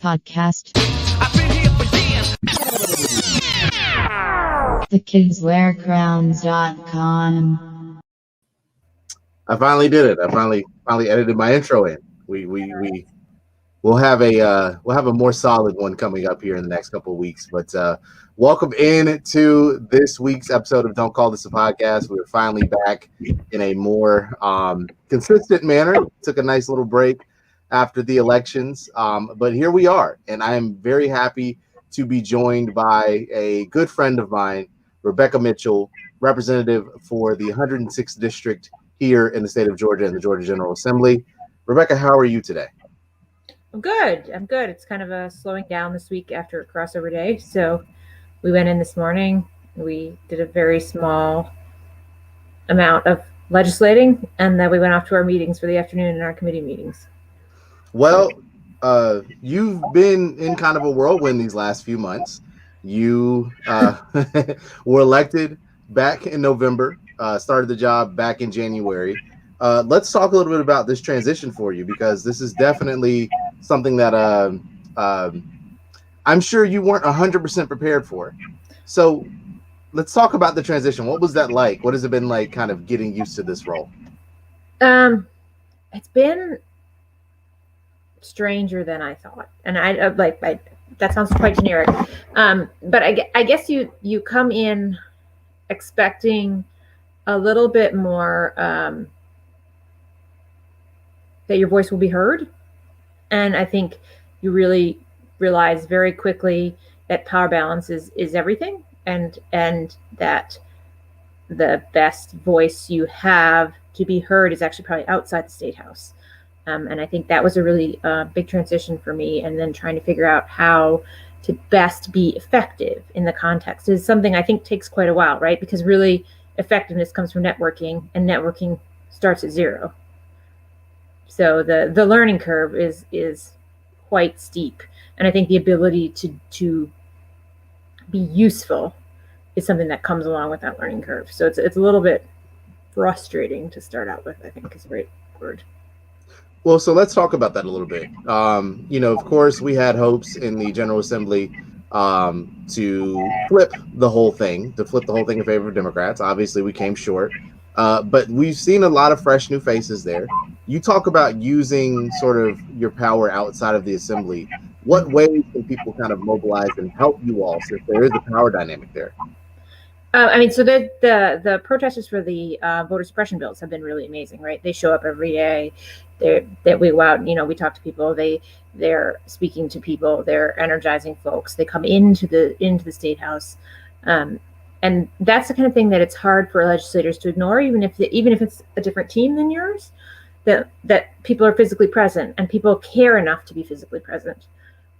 podcast. I've been here for years. TheKidsWearCrowns.com. I finally did it. I finally edited my intro in. We'll have a more solid one coming up here in the next couple of weeks. But welcome in to this week's episode of Don't Call This a Podcast. We're finally back in a more consistent manner. Took a nice little break after the elections, but here we are, and I am very happy to be joined by a good friend of mine, Rebecca Mitchell, representative for the 106th district here in the state of Georgia in the Georgia General Assembly. Rebecca, how are you today? I'm good. It's kind of a slowing down this week after crossover day. So we went in this morning. We did a very small amount of legislating, and then we went off to our meetings for the afternoon and our committee meetings. Well, you've been in kind of a whirlwind these last few months. You were elected back in November, started the job back in January. Let's talk a little bit about this transition for you, because this is definitely something that I'm sure you weren't 100% prepared for. So let's talk about the transition. What was that like? What has it been like kind of getting used to this role? It's been stranger than I thought. And I that sounds quite generic. But I guess you come in expecting a little bit more that your voice will be heard. And I think you really realize very quickly that power balance is everything, and that the best voice you have to be heard is actually probably outside the State House. And I think that was a really big transition for me. And then trying to figure out how to best be effective in the context is something I think takes quite a while, right? Because really effectiveness comes from networking, and networking starts at zero. So the learning curve is quite steep. And I think the ability to be useful is something that comes along with that learning curve. So it's a little bit frustrating to start out with, I think is the right word. Well, so let's talk about that a little bit. Of course, we had hopes in the General Assembly to flip the whole thing in favor of Democrats. Obviously, we came short, but we've seen a lot of fresh new faces there. You talk about using sort of your power outside of the Assembly. What ways can people kind of mobilize and help you all, since there is a power dynamic there? So the protesters for the voter suppression bills have been really amazing, right? They show up every day. That we go out, we talk to people. They're speaking to people. They're energizing folks. They come into the State House, and that's the kind of thing that it's hard for legislators to ignore, even if it's a different team than yours. That people are physically present, and people care enough to be physically present.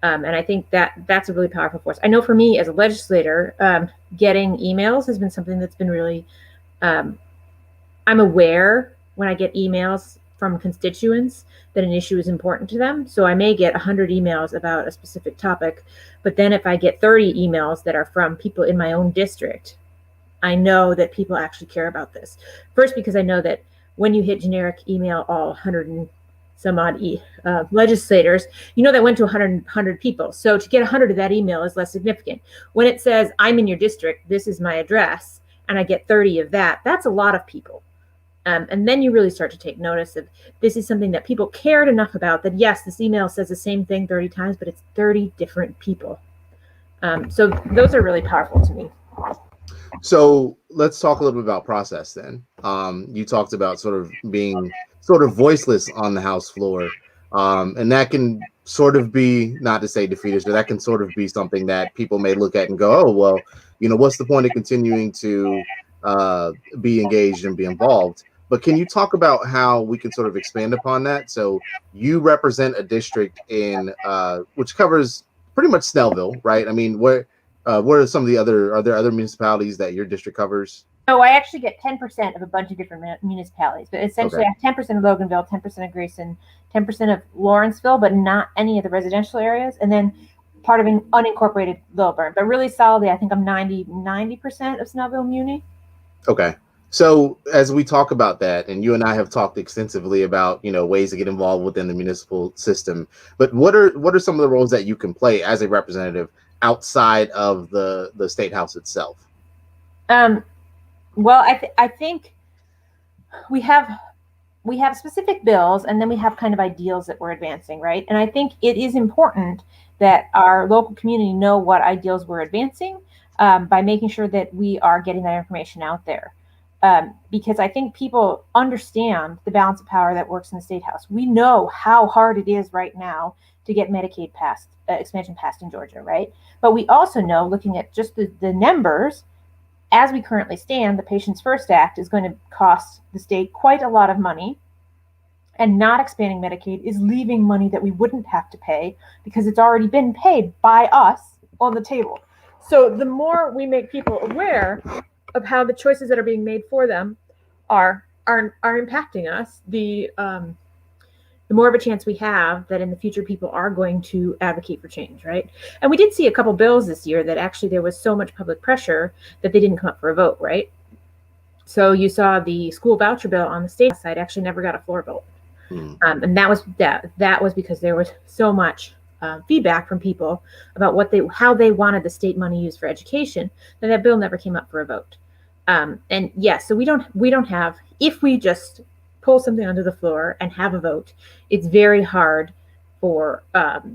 And I think that's a really powerful force. I know for me as a legislator, getting emails has been something that's been really, I'm aware when I get emails from constituents that an issue is important to them. So I may get 100 emails about a specific topic, but then if I get 30 emails that are from people in my own district, I know that people actually care about this. First, because I know that when you hit generic email all 100 and some odd legislators, that went to 100 people. So to get 100 of that email is less significant. When it says, I'm in your district, this is my address, and I get 30 of that, that's a lot of people. And then you really start to take notice of this is something that people cared enough about that, yes, this email says the same thing 30 times, but it's 30 different people. So those are really powerful to me. So let's talk a little bit about process then. You talked about sort of being sort of voiceless on the House floor. And that can sort of be, not to say defeatist, but that can sort of be something that people may look at and go, oh, well, what's the point of continuing to be engaged and be involved? But can you talk about how we can sort of expand upon that? So you represent a district in which covers pretty much Snellville, right? I mean, what are some of the are there other municipalities that your district covers? No, I actually get 10% of a bunch of different municipalities, but essentially I have 10% of Loganville, 10% of Grayson, 10% of Lawrenceville, but not any of the residential areas, and then part of an unincorporated Lilburn. But really solidly, I think I'm 90% of Snellville Muni. Okay. So as we talk about that, and you and I have talked extensively about, ways to get involved within the municipal system, but what are some of the roles that you can play as a representative outside of the state house itself? Well, I think we have specific bills, and then we have kind of ideals that we're advancing, right? And I think it is important that our local community know what ideals we're advancing, by making sure that we are getting that information out there. Because I think people understand the balance of power that works in the state house. We know how hard it is right now to get Medicaid expansion passed in Georgia, right? But we also know, looking at just the numbers, as we currently stand, the Patients First Act is going to cost the state quite a lot of money, and not expanding Medicaid is leaving money that we wouldn't have to pay because it's already been paid by us on the table. So the more we make people aware of how the choices that are being made for them are impacting us, the more of a chance we have that in the future people are going to advocate for change, right? And we did see a couple bills this year that actually there was so much public pressure that they didn't come up for a vote, right? So you saw the school voucher bill on the state side actually never got a floor vote. And that was because there was so much feedback from people about how they wanted the state money used for education that bill never came up for a vote. And yes, so we don't have, if we just pull something onto the floor and have a vote, it's very hard for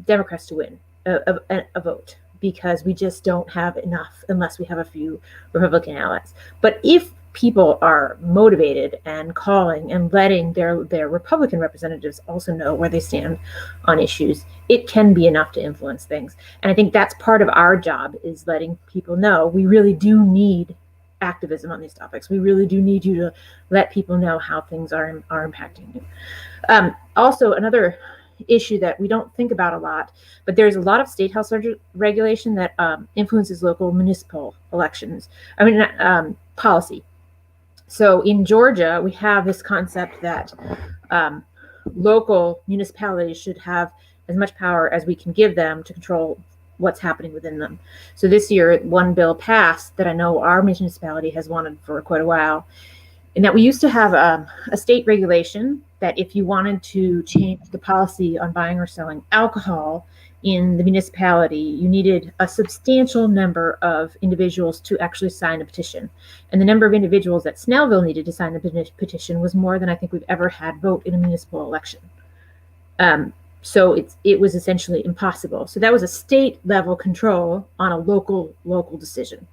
Democrats to win a vote, because we just don't have enough unless we have a few Republican allies. But if people are motivated and calling and letting their Republican representatives also know where they stand on issues, it can be enough to influence things. And I think that's part of our job, is letting people know we really do need activism on these topics. We really do need you to let people know how things are impacting you. Also, another issue that we don't think about a lot, but there's a lot of state house regulation that influences local municipal elections. Policy. So in Georgia, we have this concept that local municipalities should have as much power as we can give them to control what's happening within them. So this year, one bill passed that I know our municipality has wanted for quite a while, in that we used to have a state regulation that if you wanted to change the policy on buying or selling alcohol in the municipality, you needed a substantial number of individuals to actually sign a petition. And the number of individuals that Snellville needed to sign the petition was more than I think we've ever had vote in a municipal election. So it was essentially impossible. So that was a state level control on a local decision.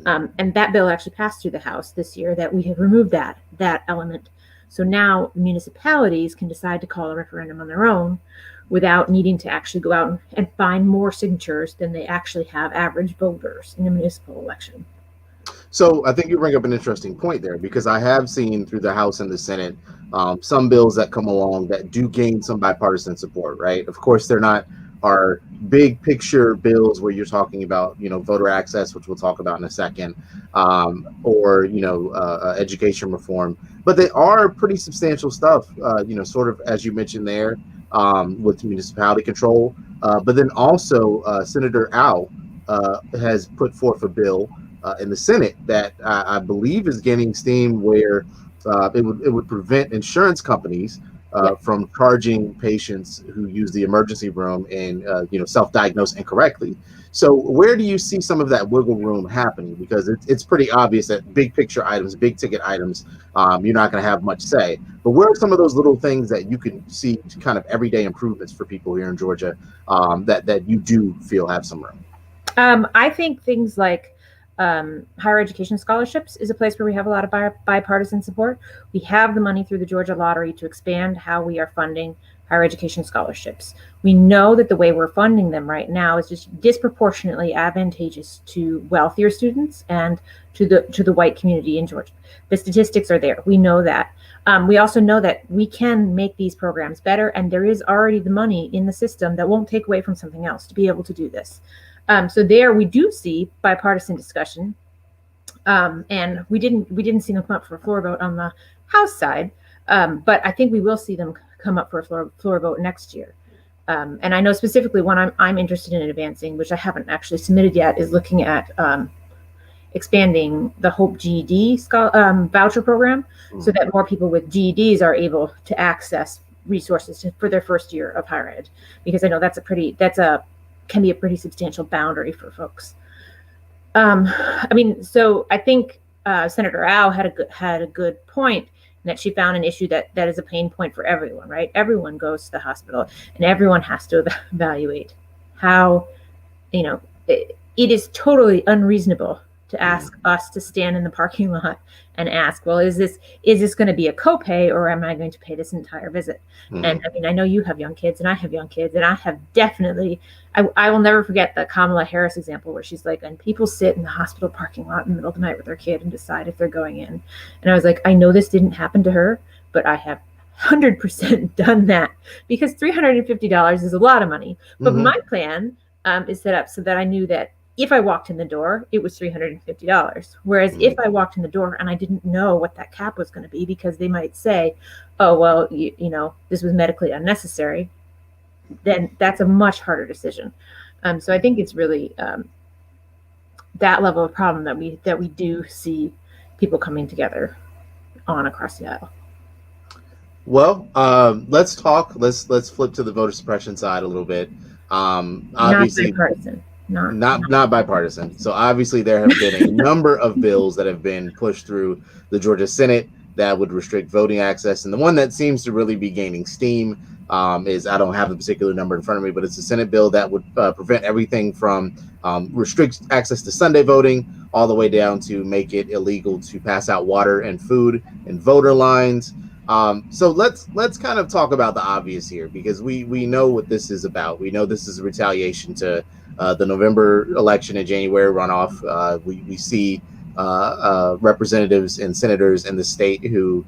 And that bill actually passed through the House this year, that we have removed that element. So now municipalities can decide to call a referendum on their own without needing to actually go out and find more signatures than they actually have average voters in a municipal election. So I think you bring up an interesting point there, because I have seen through the House and the Senate some bills that come along that do gain some bipartisan support, right? Of course, they're not our big picture bills where you're talking about, voter access, which we'll talk about in a second, or, education reform, but they are pretty substantial stuff, sort of, as you mentioned there, with municipality control. But then also Senator Al has put forth a bill in the Senate that I believe is gaining steam, where it would prevent insurance companies from charging patients who use the emergency room and self-diagnose incorrectly. So where do you see some of that wiggle room happening? Because it's pretty obvious that big picture items, big ticket items, you're not going to have much say. But where are some of those little things that you can see kind of everyday improvements for people here in Georgia that you do feel have some room? I think things like higher education scholarships is a place where we have a lot of bipartisan support. We have the money through the Georgia Lottery to expand how we are funding higher education scholarships. We know that the way we're funding them right now is just disproportionately advantageous to wealthier students and to the white community in Georgia. The statistics are there. We know that. We also know that we can make these programs better, and there is already the money in the system that won't take away from something else to be able to do this. So there we do see bipartisan discussion, and we didn't see them come up for a floor vote on the House side, but I think we will see them come up for a floor vote next year. And I know specifically one I'm interested in advancing, which I haven't actually submitted yet, is looking at expanding the Hope GED voucher program so that more people with GEDs are able to access resources for their first year of higher ed, because I know can be a pretty substantial boundary for folks. I mean, so I think Senator Au had a good point in that she found an issue that is a pain point for everyone, right? Everyone goes to the hospital and everyone has to evaluate how, it is totally unreasonable to ask us to stand in the parking lot and ask, well, is this going to be a copay, or am I going to pay this entire visit? And I mean, I know you have young kids and I have young kids, and I have definitely, I will never forget the Kamala Harris example where she's like, and people sit in the hospital parking lot in the middle of the night with their kid and decide if they're going in. And I was like, I know this didn't happen to her, but I have 100% done that, because $350 is a lot of money. But my plan is set up so that I knew that if I walked in the door, it was $350. Whereas if I walked in the door and I didn't know what that cap was going to be, because they might say, oh, well, this was medically unnecessary, then that's a much harder decision. So I think it's really that level of problem that we do see people coming together on across the aisle. Well, let's flip to the voter suppression side a little bit. Obviously, not bipartisan. Not bipartisan. So obviously there have been a number of bills that have been pushed through the Georgia Senate that would restrict voting access. And the one that seems to really be gaining steam is, I don't have the particular number in front of me, but it's a Senate bill that would prevent everything from restrict access to Sunday voting all the way down to make it illegal to pass out water and food in voter lines. So let's kind of talk about the obvious here, because we know what this is about. We know this is a retaliation to the November election and January runoff. We see representatives and senators in the state who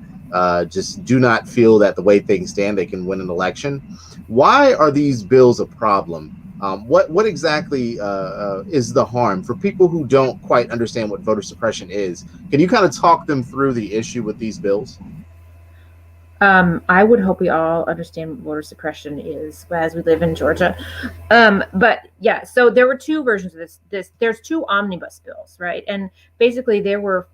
just do not feel that the way things stand, they can win an election. Why are these bills a problem? What exactly is the harm for people who don't quite understand what voter suppression is? Can you kind of talk them through the issue with these bills? I would hope we all understand what voter suppression is as we live in Georgia. But yeah, so there were two versions of this. There's two omnibus bills, right? And basically there were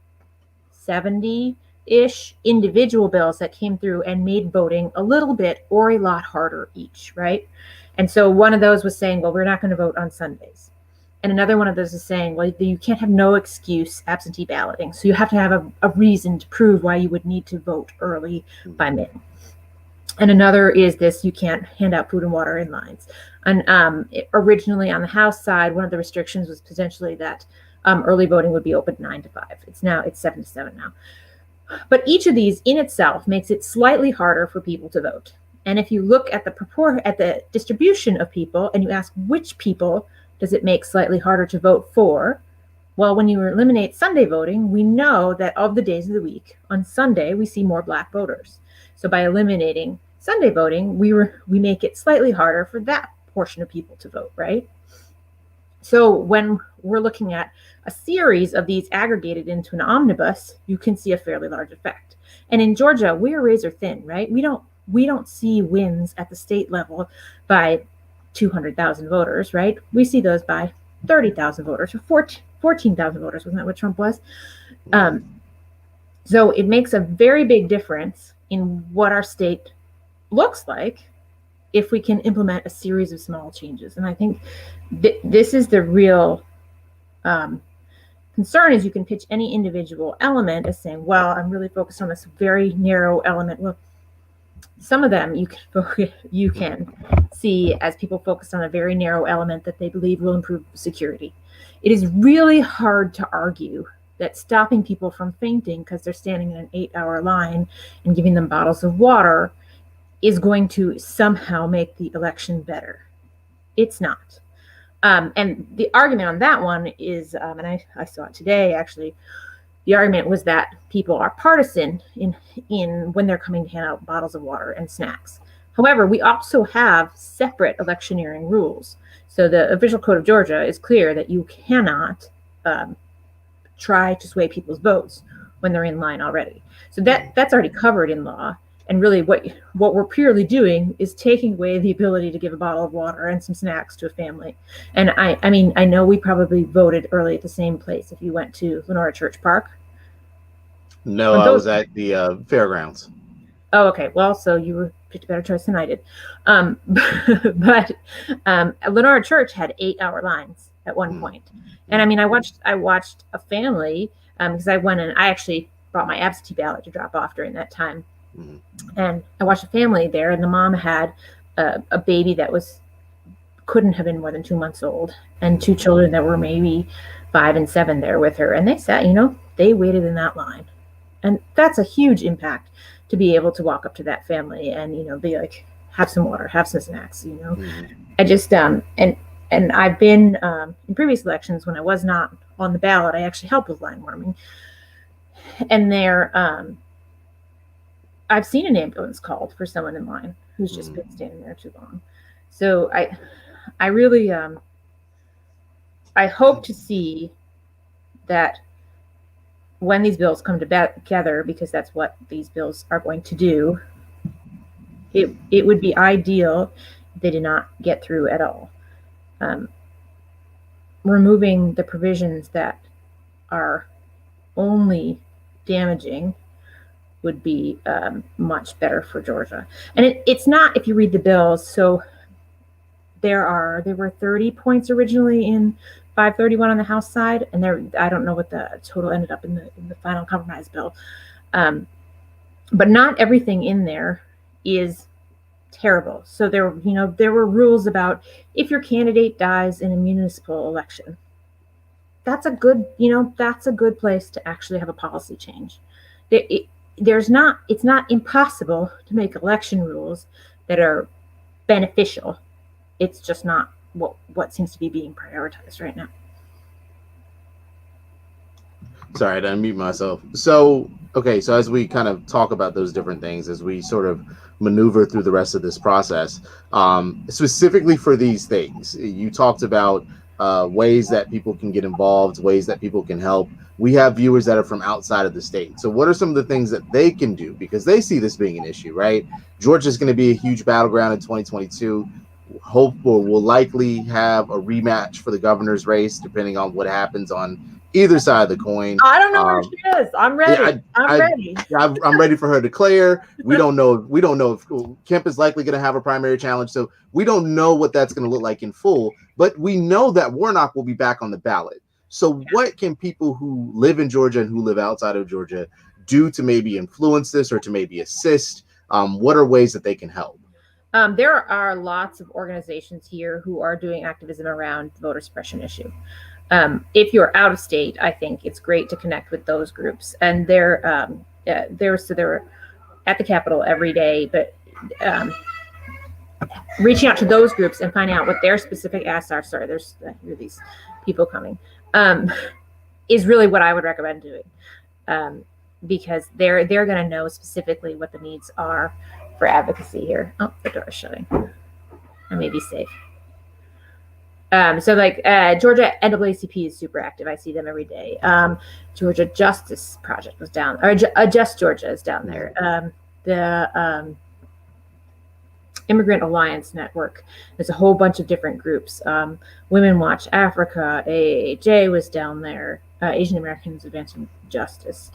70-ish individual bills that came through and made voting a little bit or a lot harder each, right? And so one of those was saying, well, we're not going to vote on Sundays. And another one of those is saying, well, you can't have no excuse absentee balloting. So you have to have a reason to prove why you would need to vote early by mail. And another is this, you can't hand out food and water in lines. And originally on the House side, one of the restrictions was potentially that early voting would be open 9 to 5. It's 7 to 7 now. But each of these in itself makes it slightly harder for people to vote. And if you look at the distribution of people and you ask which people does it make slightly harder to vote for? Well, when you eliminate Sunday voting, we know that of the days of the week, on Sunday, we see more Black voters. So by eliminating Sunday voting, we make it slightly harder for that portion of people to vote, right? So when we're looking at a series of these aggregated into an omnibus, you can see a fairly large effect. And in Georgia, we're razor thin, right? We don't see wins at the state level by 200,000 voters, right? We see those by 30,000 voters or 14,000 voters. Wasn't that what Trump was? So it makes a very big difference in what our state looks like if we can implement a series of small changes. And I think this is the real concern, is you can pitch any individual element as saying, well, I'm really focused on this very narrow element. Well, some of them you can see as people focused on a very narrow element that they believe will improve security. It is really hard to argue that stopping people from fainting because they're standing in an 8-hour line and giving them bottles of water is going to somehow make the election better. It's not. And the argument on that one is, and I saw it today actually, the argument was that people are partisan in when they're coming to hand out bottles of water and snacks. However, we also have separate electioneering rules. So the official code of Georgia is clear that you cannot try to sway people's votes when they're in line already. So that's already covered in law. And really what we're purely doing is taking away the ability to give a bottle of water and some snacks to a family. And I mean, I know we probably voted early at the same place if you went to Lenora Church Park. No, I was at the fairgrounds. Oh, okay. Well, so you picked a better choice than I did. But Lenora Church had 8-hour lines at one point. And I mean, I watched a family because I went and I actually brought my absentee ballot to drop off during that time. And I watched a family there, and the mom had a baby that couldn't have been more than 2 months old, and 2 children that were maybe 5 and 7 there with her. And they sat, they waited in that line. And that's a huge impact to be able to walk up to that family and, be like, have some water, have some snacks, I just, and I've been, in previous elections when I was not on the ballot, I actually helped with line warming. And I've seen an ambulance called for someone in line who's just been standing there too long. So I really, I hope to see that when these bills come together, because that's what these bills are going to do, it would be ideal if they did not get through at all. Removing the provisions that are only damaging would be much better for Georgia. And it's not, if you read the bills, so there were 30 points originally in 531 on the House side, and I don't know what the total ended up in the final compromise bill. But not everything in there is terrible. So there were rules about if your candidate dies in a municipal election, that's a good place to actually have a policy change. It's not impossible to make election rules that are beneficial. It's just not what seems to be being prioritized right now. Sorry, I didn't mute myself. So as we kind of talk about those different things, as we sort of maneuver through the rest of this process, specifically for these things, you talked about ways that people can get involved, ways that people can help. We have viewers that are from outside of the state. So what are some of the things that they can do? Because they see this being an issue, right? Georgia's going to be a huge battleground in 2022. We'll likely have a rematch for the governor's race, depending on what happens on either side of the coin. I don't know where she is. I'm ready. I'm ready for her to declare. We don't know if Kemp is likely going to have a primary challenge. So we don't know what that's going to look like in full, but we know that Warnock will be back on the ballot. So what can people who live in Georgia and who live outside of Georgia do to maybe influence this or to maybe assist? What are ways that they can help? There are lots of organizations here who are doing activism around the voter suppression issue. If you're out of state, I think it's great to connect with those groups. And they're at the Capitol every day, but reaching out to those groups and finding out what their specific asks are. Sorry, there's these people coming. Is really what I would recommend doing, because they're going to know specifically what the needs are for advocacy here. Oh, the door is shutting. I may be safe. So Georgia NAACP is super active. I see them every day. Georgia Justice Project was down, or Just Georgia is down there. The Immigrant Alliance Network. There's a whole bunch of different groups. Women Watch Africa, AAJ was down there. Asian Americans Advancing Justice.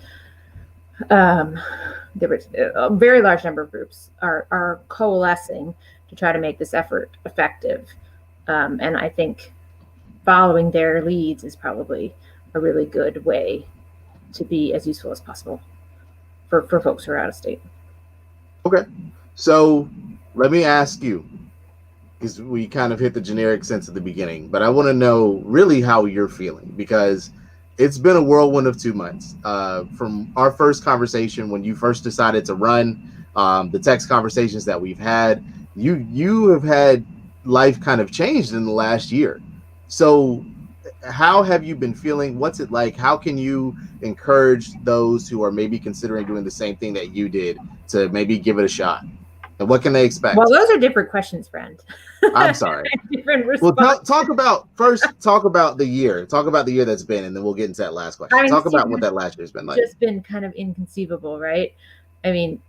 There was a very large number of groups are coalescing to try to make this effort effective. And I think following their leads is probably a really good way to be as useful as possible for folks who are out of state. Okay. So let me ask you, because we kind of hit the generic sense at the beginning, but I want to know really how you're feeling, because it's been a whirlwind of 2 months. From our first conversation when you first decided to run, the text conversations that we've had, you have had life kind of changed in the last year. So how have you been feeling? What's it like? How can you encourage those who are maybe considering doing the same thing that you did to maybe give it a shot? And what can they expect? Well, those are different questions, friend. I'm sorry. Different well, response. talk about the year. Talk about the year that's been, and then we'll get into that last question. Talk about what that last year's been like. Just been kind of inconceivable, right? I mean,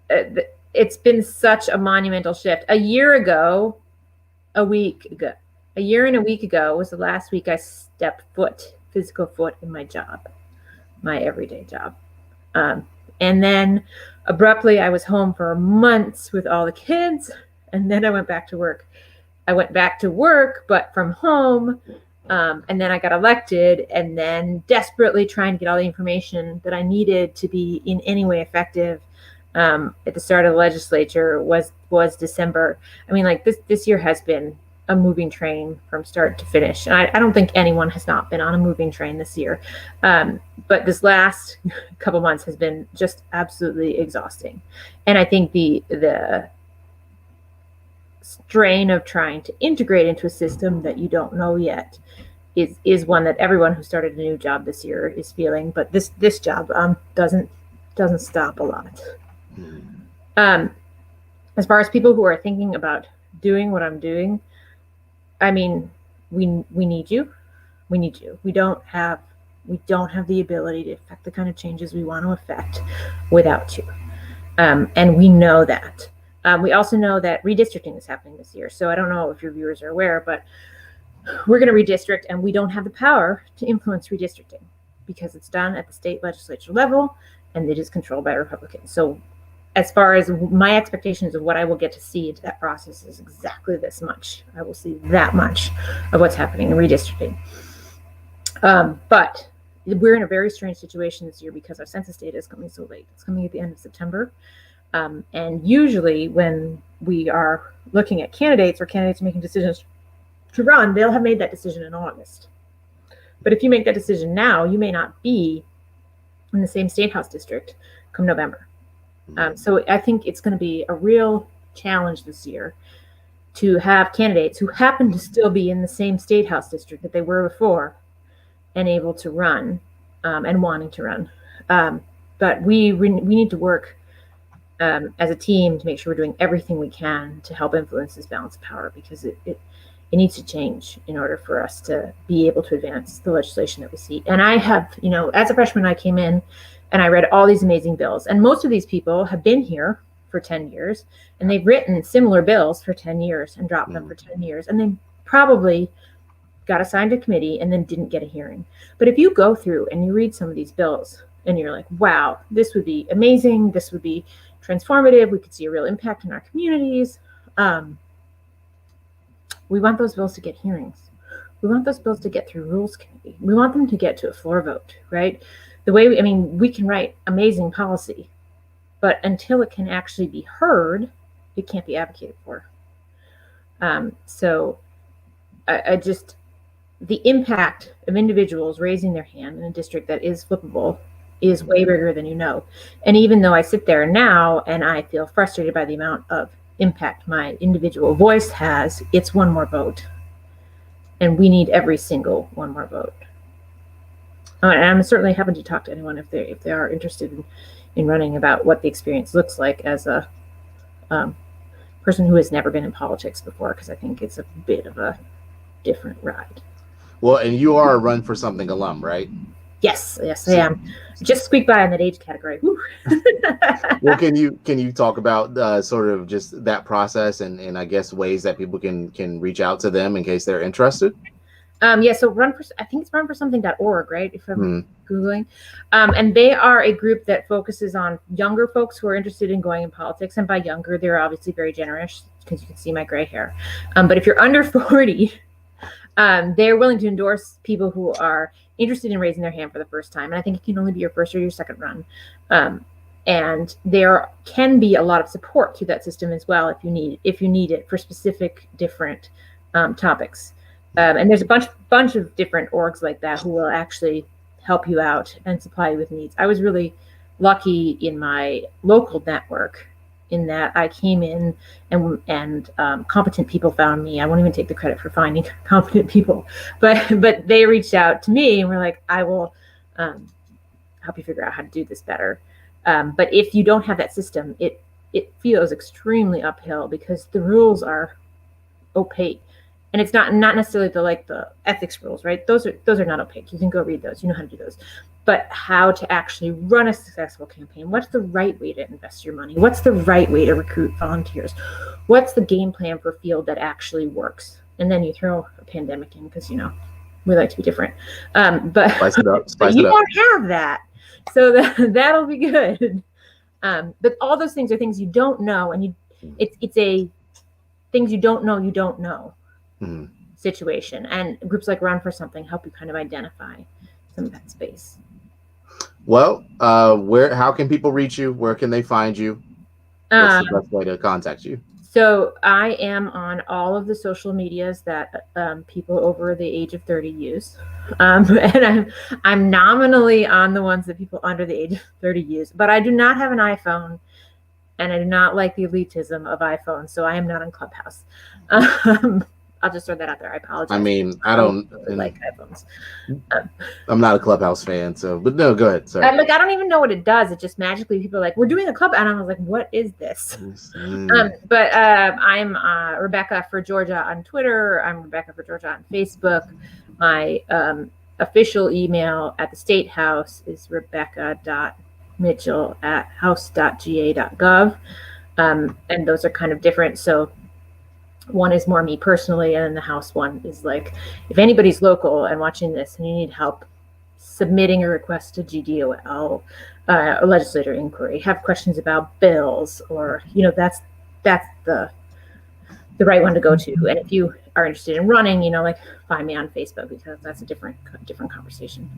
it's been such a monumental shift. A year and a week ago was the last week I stepped physical foot in my job, my everyday job. And then abruptly I was home for months with all the kids. And then I went back to work. But from home. And then I got elected, and then desperately trying to get all the information that I needed to be in any way effective at the start of the legislature was December. I mean, like this year has been a moving train from start to finish. And I don't think anyone has not been on a moving train this year. But this last couple months has been just absolutely exhausting. And I think the strain of trying to integrate into a system that you don't know yet is one that everyone who started a new job this year is feeling. But this job doesn't stop a lot. As far as people who are thinking about doing what I'm doing, I mean, we need you. We need you. We don't have the ability to affect the kind of changes we want to affect without you. And we know that. We also know that redistricting is happening this year. So I don't know if your viewers are aware, but we're going to redistrict, and we don't have the power to influence redistricting because it's done at the state legislature level, and it is controlled by Republicans. So as far as my expectations of what I will get to see into that process is exactly this much. I will see that much of what's happening in redistricting. But we're in a very strange situation this year because our census data is coming so late. It's coming at the end of September. And usually when we are looking at candidates or candidates making decisions to run, they'll have made that decision in August. But if you make that decision now, you may not be in the same state house district come November. So I think it's going to be a real challenge this year to have candidates who happen to still be in the same state house district that they were before and able to run and wanting to run. But we need to work as a team to make sure we're doing everything we can to help influence this balance of power, because it needs to change in order for us to be able to advance the legislation that we see. And I have, as a freshman, I came in and I read all these amazing bills. And most of these people have been here for 10 years, and they've written similar bills for 10 years and dropped them for 10 years. And they probably got assigned a committee and then didn't get a hearing. But if you go through and you read some of these bills and you're like, wow, this would be amazing, this would be transformative, we could see a real impact in our communities. We want those bills to get hearings. We want those bills to get through rules committee. We want them to get to a floor vote, right? We can write amazing policy, but until it can actually be heard, it can't be advocated for. So the impact of individuals raising their hand in a district that is flippable is way bigger than you know. And even though I sit there now and I feel frustrated by the amount of impact my individual voice has, it's one more vote. And we need every single one more vote. And I'm certainly happy to talk to anyone if they are interested in running about what the experience looks like as a person who has never been in politics before, because I think it's a bit of a different ride. Well, and you are a Run for Something alum, right? Yes, I am. Just squeak by in that age category. Well, can you talk about sort of just that process and I guess ways that people can reach out to them in case they're interested? So I think it's runforsomething.org, right? If I'm Googling. And they are a group that focuses on younger folks who are interested in going in politics. And by younger, they're obviously very generous because you can see my gray hair. But if you're under 40, they're willing to endorse people who are interested in raising their hand for the first time. And I think it can only be your first or your second run. And there can be a lot of support through that system as well if you need it for specific different topics. And there's a bunch of different orgs like that who will actually help you out and supply you with needs. I was really lucky in my local network in that I came in and competent people found me. I won't even take the credit for finding competent people, but they reached out to me and were like, I will help you figure out how to do this better. But if you don't have that system, it feels extremely uphill because the rules are opaque And it's not necessarily the ethics rules, right? Those are not opaque. You can go read those. You know how to do those. But how to actually run a successful campaign. What's the right way to invest your money? What's the right way to recruit volunteers? What's the game plan for field that actually works? And then you throw a pandemic in because, we like to be different. But Spice it up. But you don't have that. So that'll be good. But all those things are things you don't know. And it's a things you don't know situation. And groups like Run for Something help you kind of identify some of that space. Well, how can people reach you? Where can they find you? What's the best way to contact you? So I am on all of the social medias that people over the age of 30 use. And I'm nominally on the ones that people under the age of 30 use. But I do not have an iPhone, and I do not like the elitism of iPhones, so I am not on Clubhouse. I'll just throw that out there. I apologize. I mean, I don't like iPhones. I'm not a Clubhouse fan, but no, go ahead. Sorry. I don't even know what it does. It just magically people are like, we're doing a club, and I was like, what is this? But I'm Rebecca for Georgia on Twitter. I'm Rebecca for Georgia on Facebook. My official email at the State House is rebecca.mitchell@house.ga.gov. And those are kind of different. So one is more me personally, and then the House one is like, if anybody's local and watching this and you need help submitting a request to GDOL, a legislator inquiry, have questions about bills, or that's the right one to go to. And if you are interested in running, find me on Facebook, because that's a different conversation.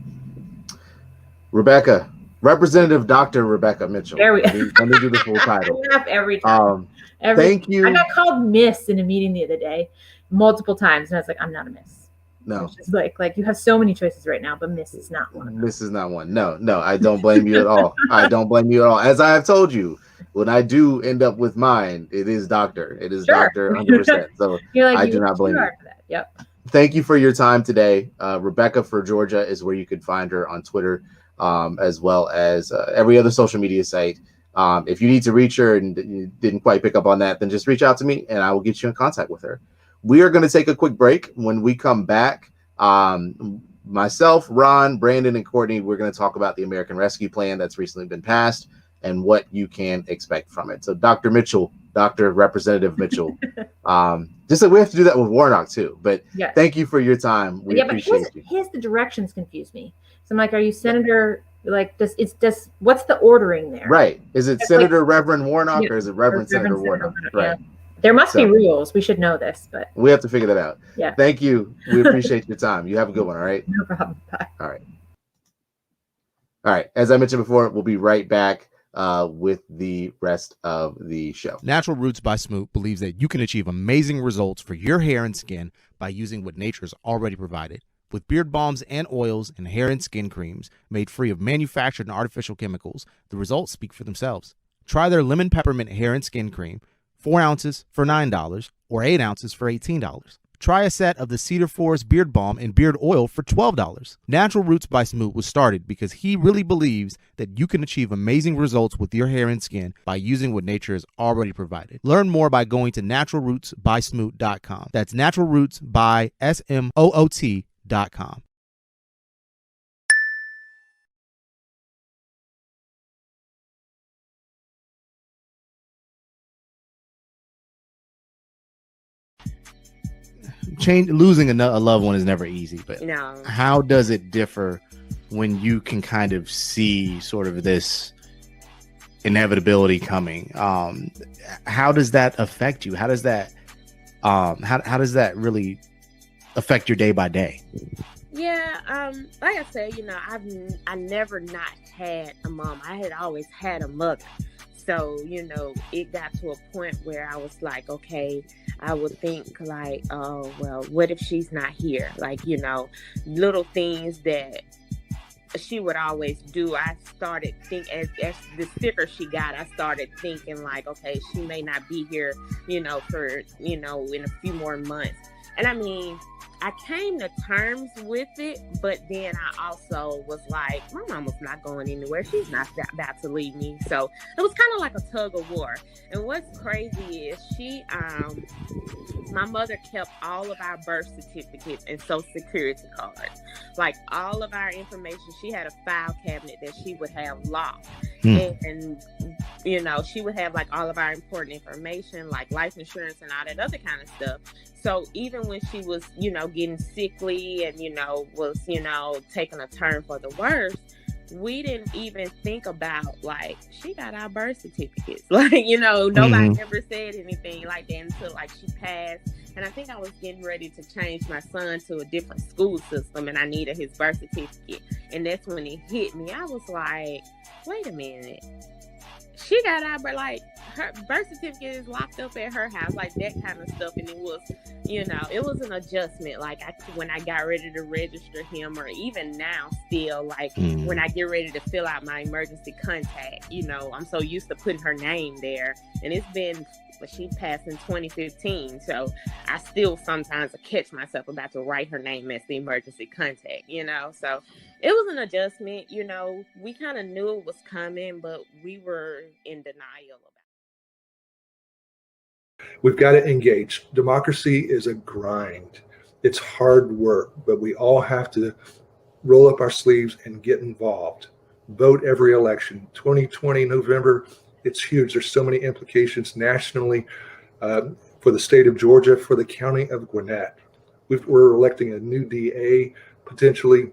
Rebecca, Representative Dr. Rebecca Mitchell. There we go. Let me do the full title. I laugh every time. Thank you. I got called Miss in a meeting the other day multiple times, and I was like, I'm not a Miss. No. It's just like you have so many choices right now, but Miss is not one. Miss is not one. No, I don't blame you at all. I don't blame you at all. As I have told you, when I do end up with mine, it is Doctor. It is Sure. Doctor 100%. So I do not blame you. For that. Yep. Thank you for your time today. Rebecca for Georgia is where you can find her on Twitter, as well as every other social media site. If you need to reach her and you didn't quite pick up on that, then just reach out to me and I will get you in contact with her. We are going to take a quick break. When we come back, myself, Ron, Brandon, and Courtney, we're going to talk about the American Rescue Plan that's recently been passed and what you can expect from it. So Dr. Mitchell, Dr. Representative Mitchell, just like we have to do that with Warnock too, but yes. Thank you for your time. We appreciate you. Here's the directions confuse me. So I'm like, are you Senator? Like, what's the ordering there? Right. Is it Senator Reverend Warnock or is it Reverend Senator Warnock? Right. Yeah. There must be rules. We should know this, but we have to figure that out. Yeah. Thank you. We appreciate your time. You have a good one. All right. No problem. Bye. All right. As I mentioned before, we'll be right back with the rest of the show. Natural Roots by Smoot believes that you can achieve amazing results for your hair and skin by using what nature's already provided. With beard balms and oils and hair and skin creams made free of manufactured and artificial chemicals, the results speak for themselves. Try their lemon peppermint hair and skin cream, 4 ounces for $9 or 8 ounces for $18. Try a set of the Cedar Forest beard balm and beard oil for $12. Natural Roots by Smoot was started because he really believes that you can achieve amazing results with your hair and skin by using what nature has already provided. Learn more by going to naturalrootsbysmoot.com. That's naturalrootsbysmoot.com. Losing a loved one is never easy, but no. How does it differ when you can kind of see sort of this inevitability coming? How does that affect you? How does that how does that really affect your day by day? Yeah, like I said, I never not had a mom. I had always had a mother. So, it got to a point where I was like, okay, I would think like, oh, well, what if she's not here? Like, little things that she would always do. I started thinking, as the sicker she got, I started thinking like, okay, she may not be here, for, in a few more months. And I mean, I came to terms with it, but then I also was like, my mama's not going anywhere. She's not about to leave me. So it was kind of like a tug of war. And what's crazy is my mother kept all of our birth certificates and social security cards. Like all of our information, she had a file cabinet that she would have locked. And you know, she would have like all of our important information, like life insurance and all that other kind of stuff. So even when she was, you know, getting sickly and, you know, was, you know, taking a turn for the worse, we didn't even think about, like, she got our birth certificates. Like, you know, nobody ever said anything like that until, like, she passed. And I think I was getting ready to change my son to a different school system, and I needed his birth certificate. And that's when it hit me. I was like, wait a minute. She got out, but like her birth certificate is locked up at her house, like that kind of stuff. And it was, you know, it was an adjustment. Like when I got ready to register him, or even now still, like when I get ready to fill out my emergency contact, you know, I'm so used to putting her name there. And it's been, but she passed in 2015. So I still sometimes catch myself about to write her name as the emergency contact, you know? So it was an adjustment, you know, we kind of knew it was coming, but we were in denial about it. We've got to engage. Democracy is a grind. It's hard work, but we all have to roll up our sleeves and get involved. Vote every election. 2020 November, it's huge. There's so many implications nationally for the state of Georgia, for the county of Gwinnett. We're electing a new DA, potentially.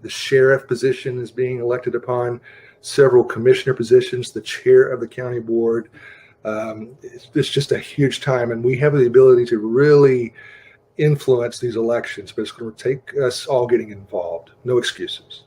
The sheriff position is being elected upon, several commissioner positions, the chair of the county board. It's just a huge time, and we have the ability to really influence these elections, but it's going to take us all getting involved. No excuses.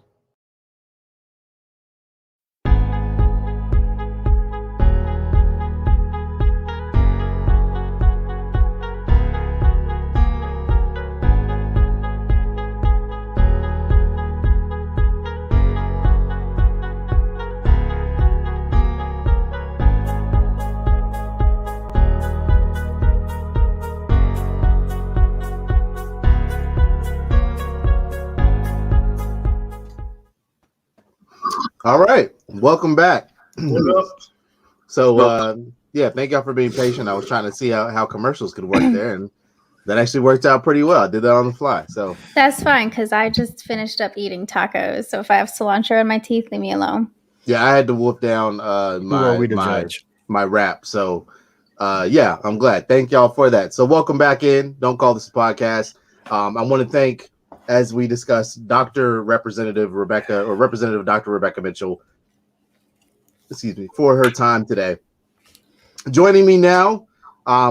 All right, welcome back. So, yeah, thank y'all for being patient. I was trying to see how commercials could work there, and that actually worked out pretty well. I did that on the fly. So that's fine, because I just finished up eating tacos. So if I have cilantro in my teeth, leave me alone. Yeah, I had to wolf down my wrap. So, yeah, I'm glad. Thank y'all for that. So welcome back in. Don't call this a podcast. I want to thank, as we discussed, Representative Dr. Rebecca Mitchell, for her time today. Joining me now,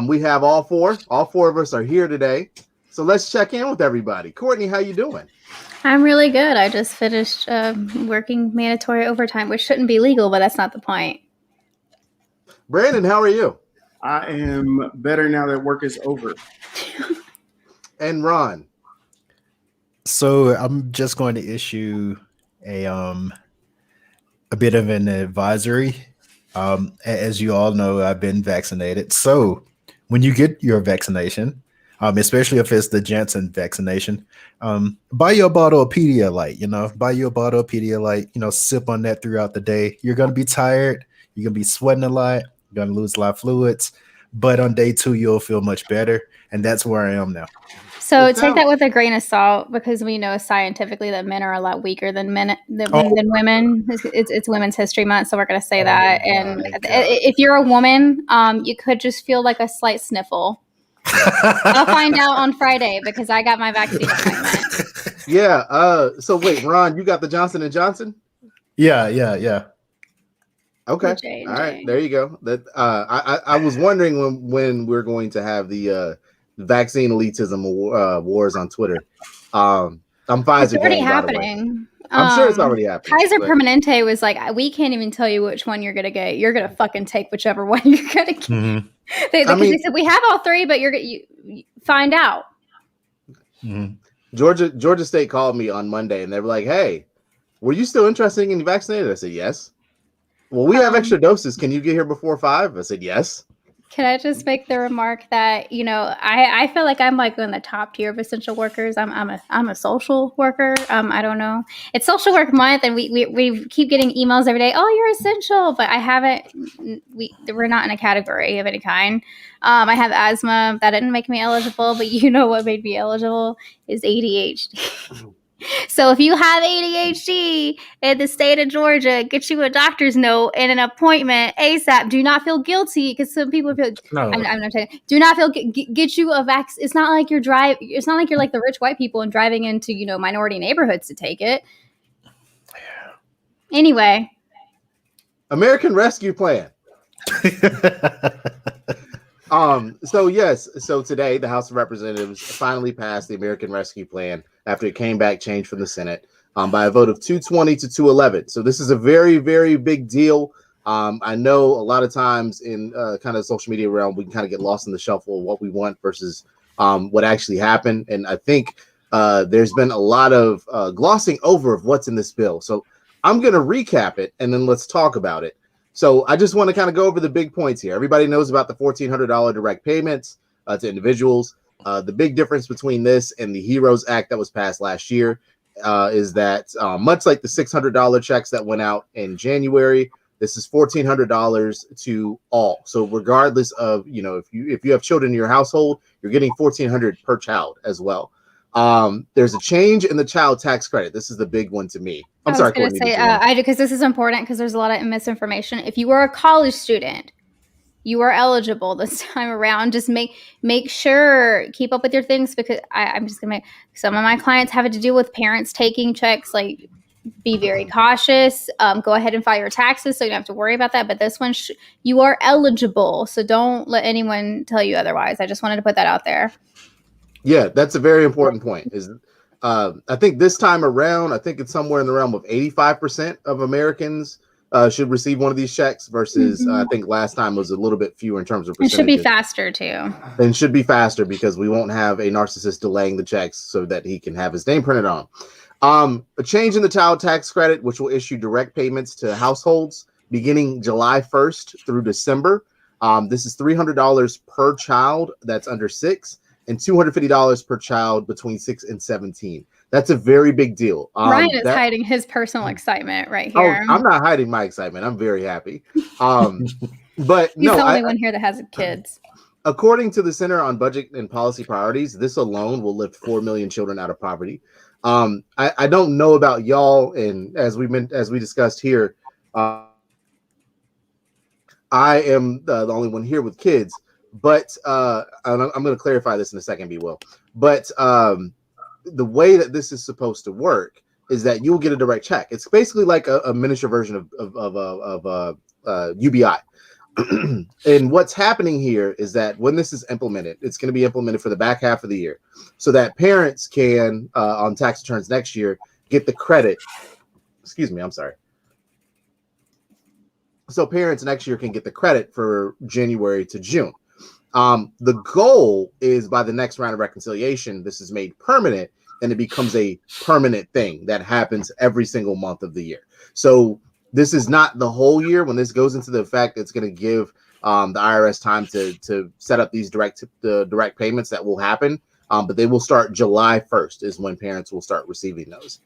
we have all four. All four of us are here today. So let's check in with everybody. Courtney, how you doing? I'm really good. I just finished working mandatory overtime, which shouldn't be legal, but that's not the point. Brandon, how are you? I am better now that work is over. And Ron? So I'm just going to issue a bit of an advisory. As you all know, I've been vaccinated. So when you get your vaccination, especially if it's the Janssen vaccination, buy your bottle of Pedialyte, buy your bottle of Pedialyte, sip on that throughout the day. You're going to be tired. You're going to be sweating a lot. You're going to lose a lot of fluids. But on day 2, you'll feel much better. And that's where I am now. So take that with a grain of salt, because we know scientifically that men are a lot weaker than women. It's Women's History Month, so we're going to say that. And if you're a woman, you could just feel like a slight sniffle. I'll find out on Friday, because I got my vaccine appointment. Yeah. So wait, Ron, you got the Johnson & Johnson? Yeah. Okay. All right. There you go. That I was wondering when we're going to have the vaccine elitism wars on Twitter. I'm Pfizer. It's already happening. I'm sure it's already happening. Kaiser Permanente was like, we can't even tell you which one you're going to get. You're going to fucking take whichever one you're going to get. Mm-hmm. They said, we have all three, but you find out. Mm-hmm. Georgia State called me on Monday, and they were like, hey, were you still interested in getting vaccinated? I said, yes. Well, we have extra doses. Can you get here before 5? I said, yes. Can I just make the remark that, I feel like I'm like in the top tier of essential workers. I'm a social worker. I don't know. It's social work month, and we keep getting emails every day. Oh, you're essential, but I haven't. We're not in a category of any kind. I have asthma. That didn't make me eligible, but what made me eligible is ADHD. So if you have ADHD in the state of Georgia, get you a doctor's note and an appointment ASAP. Do not feel guilty, because some people feel. No. I'm not saying. Do not feel. Get you a vaccine. It's not like It's not like you're like the rich white people and driving into minority neighborhoods to take it. Anyway, American Rescue Plan. So today the House of Representatives finally passed the American Rescue Plan after it came back changed from the Senate by a vote of 220 to 211. So this is a very, very big deal. I know a lot of times in kind of social media realm, we can kind of get lost in the shuffle of what we want versus what actually happened. And I think there's been a lot of glossing over of what's in this bill. So I'm going to recap it and then let's talk about it. So I just want to kind of go over the big points here. Everybody knows about the $1,400 direct payments to individuals. The big difference between this and the HEROES Act that was passed last year is that much like the $600 checks that went out in January, this is $1,400 to all. So regardless of, if you have children in your household, you're getting $1,400 per child as well. There's a change in the child tax credit. This is the big one to me. I'm sorry, Courtney. Because this is important, because there's a lot of misinformation. If you are a college student, you are eligible this time around. Just make sure, keep up with your things, because I'm just gonna some of my clients have to deal with parents taking checks. Like, be very cautious. Go ahead and file your taxes so you don't have to worry about that. But this one, you are eligible, so don't let anyone tell you otherwise. I just wanted to put that out there. Yeah, that's a very important point. I think this time around, I think it's somewhere in the realm of 85% of Americans should receive one of these checks versus I think last time was a little bit fewer in terms of percentages. It should be faster too. And it should be faster because we won't have a narcissist delaying the checks so that he can have his name printed on. A change in the child tax credit, which will issue direct payments to households beginning July 1st through December. This is $300 per child that's under 6. And $250 per child between 6 and 17. That's a very big deal. Ryan is hiding his personal excitement right here. Oh, I'm not hiding my excitement. I'm very happy. But he's the only one here that has kids. According to the Center on Budget and Policy Priorities, this alone will lift 4 million children out of poverty. I don't know about y'all, and as we discussed here, I am the only one here with kids. But I'm going to clarify this in a second, B. Will. But the way that this is supposed to work is that you'll get a direct check. It's basically like a miniature version of UBI. And what's happening here is that when this is implemented, it's going to be implemented for the back half of the year, so that parents can, on tax returns next year, get the credit. Excuse me, I'm sorry. So parents next year can get the credit for January to June. The goal is by the next round of reconciliation, this is made permanent and it becomes a permanent thing that happens every single month of the year. So this is not the whole year. When this goes into the effect, it's going to give the IRS time to set up these direct payments that will happen. But they will start July 1st is when parents will start receiving those.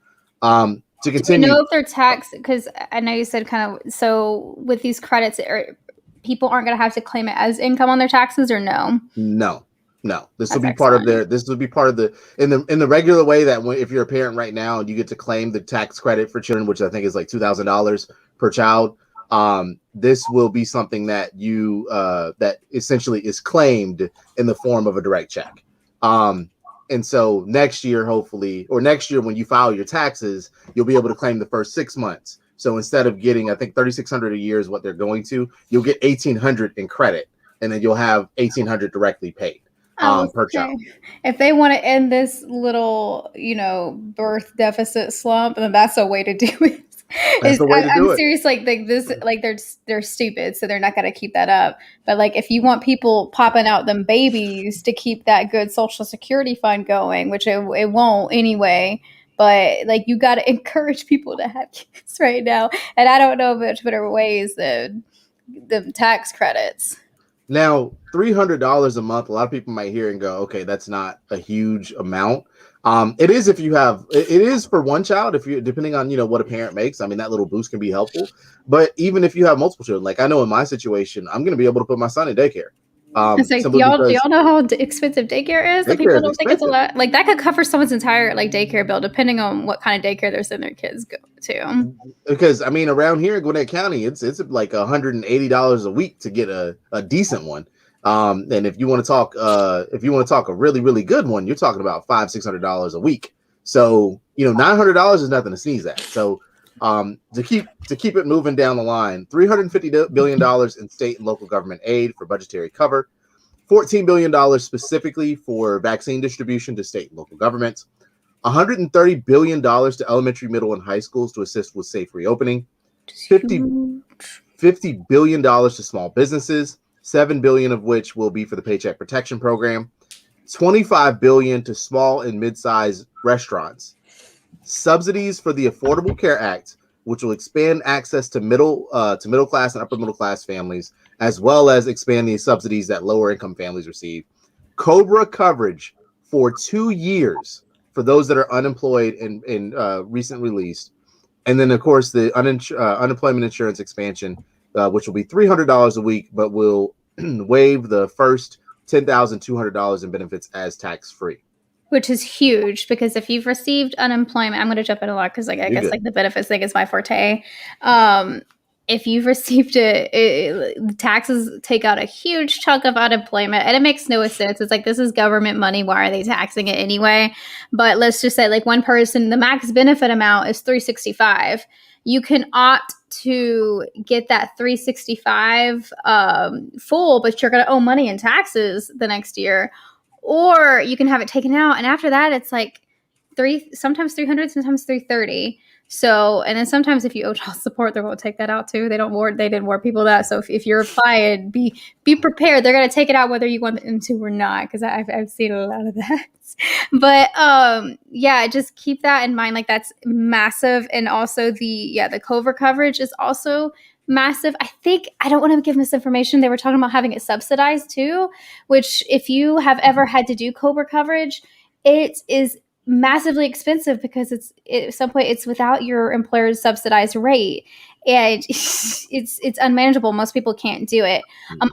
To continue, do you know if they're taxed? Because I know you said kind of, so with these credits, people aren't going to have to claim it as income on their taxes, or no? No. This will be part of the in the regular way that if you're a parent right now and you get to claim the tax credit for children, which I think is like $2,000 per child. This will be something that that essentially is claimed in the form of a direct check. And so next year, hopefully, or next year when you file your taxes, you'll be able to claim the first 6 months. So instead of getting, I think $3,600 a year is what they're going to, you'll get $1,800 in credit, and then you'll have $1,800 directly paid per child. If they want to end this little, birth deficit slump, then that's a way to do it. I'm serious. Like this, like they're stupid, so they're not going to keep that up. But like, if you want people popping out them babies to keep that good Social Security fund going, which it won't anyway. But like, you got to encourage people to have kids right now, and I don't know much better ways than the tax credits. Now, $300 a month, a lot of people might hear and go, okay, that's not a huge amount. It is if you have, it is for one child, if you, depending on, what a parent makes. I mean, that little boost can be helpful. But even if you have multiple children, like I know in my situation, I'm going to be able to put my son in daycare. It's like, do y'all know how expensive daycare is? That people don't think it's a lot. Like that could cover someone's entire daycare bill, depending on what kind of daycare they're sending their kids go to. Because I mean, around here in Gwinnett County, it's like $180 a week to get a decent one. And if you want to talk, a really, really good one, you're talking about $500-600 a week. So $900 is nothing to sneeze at. So to keep it moving down the line, $350 billion in state and local government aid for budgetary cover, $14 billion specifically for vaccine distribution to state and local governments, $130 billion to elementary, middle, and high schools to assist with safe reopening, $50 billion to small businesses, $7 billion of which will be for the Paycheck Protection Program, $25 billion to small and mid-sized restaurants, subsidies for the Affordable Care Act, which will expand access to middle class and upper middle class families, as well as expand the subsidies that lower income families receive, COBRA coverage for 2 years for those that are unemployed and recent released, and then of course the unemployment insurance expansion, which will be $300 a week, but will waive the first $10,200 in benefits as tax free. Which is huge, because if you've received unemployment, I'm going to jump in a lot because I guess the benefits thing is my forte. If you've received the taxes take out a huge chunk of unemployment, and it makes no sense. It's like, this is government money. Why are they taxing it anyway? But let's just say, like, one person, the max benefit amount is $365. You can opt to get that $365 full, but you're going to owe money in taxes the next year. Or you can have it taken out, and after that, it's like sometimes $300, sometimes $330. So, and then sometimes if you owe child support, they're going to take that out too. They didn't warn people that. So if you're applying, be prepared. They're going to take it out whether you want them to or not, because I've seen a lot of that. But yeah, just keep that in mind. Like, that's massive. And also the COBRA coverage is also massive. I don't want to give misinformation. They were talking about having it subsidized too, which if you have ever had to do COBRA coverage, it is massively expensive, because at some point it's without your employer's subsidized rate, and it's unmanageable. Most people can't do it.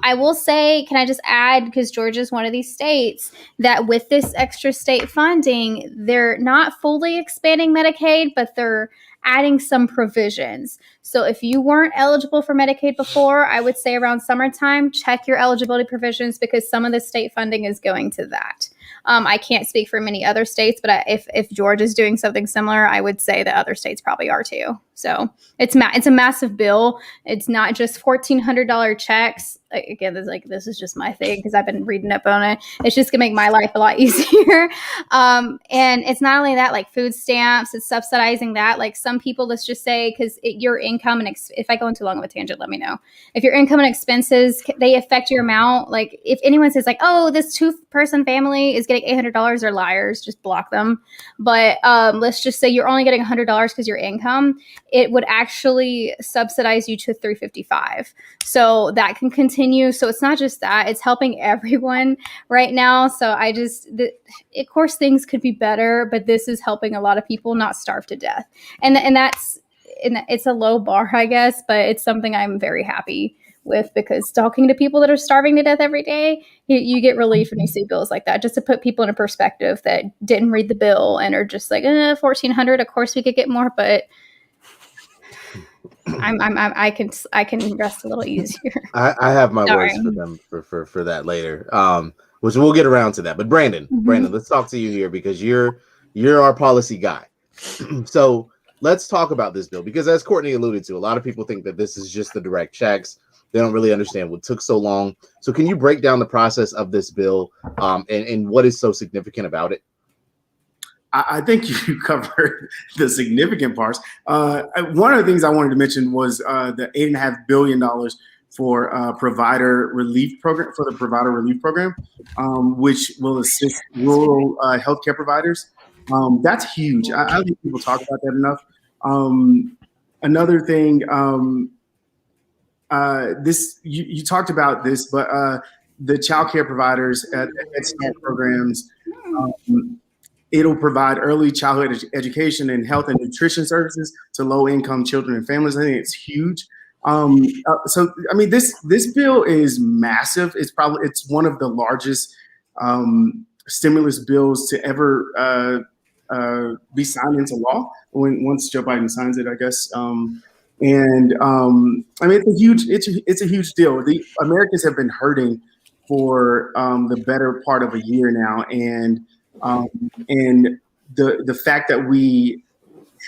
I will say, can I just add, because Georgia's one of these states that with this extra state funding, they're not fully expanding Medicaid, but they're adding some provisions. So if you weren't eligible for Medicaid before, I would say around summertime, check your eligibility provisions, because some of the state funding is going to that. I can't speak for many other states, but if Georgia's doing something similar, I would say that other states probably are too. So it's a massive bill. It's not just $1,400 checks. Again, this is just my thing, because I've been reading up on it. It's just gonna make my life a lot easier. And it's not only that, like food stamps, it's subsidizing that. Like some people, let's just say, because your income and if I go into long of a tangent, let me know. If your income and expenses, they affect your amount. Like if anyone says like, oh, this 2-person family is getting $800, they're liars. Just block them. But let's just say you're only getting $100 because your income, it would actually subsidize you to $355. So that can continue. So it's not just that, it's helping everyone right now. So of course things could be better, but this is helping a lot of people not starve to death. And it's a low bar, I guess, but it's something I'm very happy with, because talking to people that are starving to death every day, you get relief when you see bills like that, just to put people in a perspective that didn't read the bill and are just like, $1,400, of course we could get more, but I can rest a little easier. I have my words for them for that later, which we'll get around to that. But Brandon, let's talk to you here, because you're our policy guy. So let's talk about this bill, because as Courtney alluded to, a lot of people think that this is just the direct checks. They don't really understand what took so long. So can you break down the process of this bill and what is so significant about it? I think you covered the significant parts. One of the things I wanted to mention was the $8.5 billion for provider relief program, which will assist rural healthcare providers. That's huge. I don't think people talk about that enough. Another thing, this you talked about this, but the child care providers at START programs, it'll provide early childhood education and health and nutrition services to low-income children and families. I think it's huge. So I mean, this bill is massive. It's one of the largest stimulus bills to ever be signed into law once Joe Biden signs it, I guess. I mean, it's a huge deal. The Americans have been hurting for the better part of a year now, and the fact that we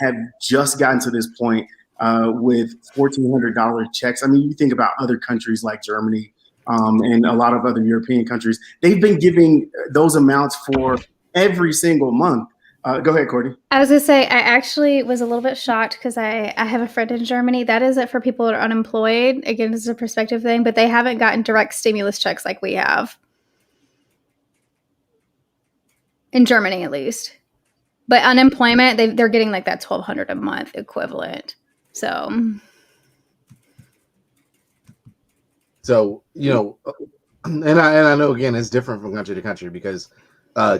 have just gotten to this point with $1,400 checks. I mean, you think about other countries like Germany and a lot of other European countries. They've been giving those amounts for every single month. Go ahead, Courtney. I was going to say, I actually was a little bit shocked because I have a friend in Germany. That is it for people that are unemployed. Again, this is a perspective thing, but they haven't gotten direct stimulus checks like we have. In Germany, at least. But unemployment, they're getting like that $1,200 a month equivalent. So, you know, and I know, again, it's different from country to country because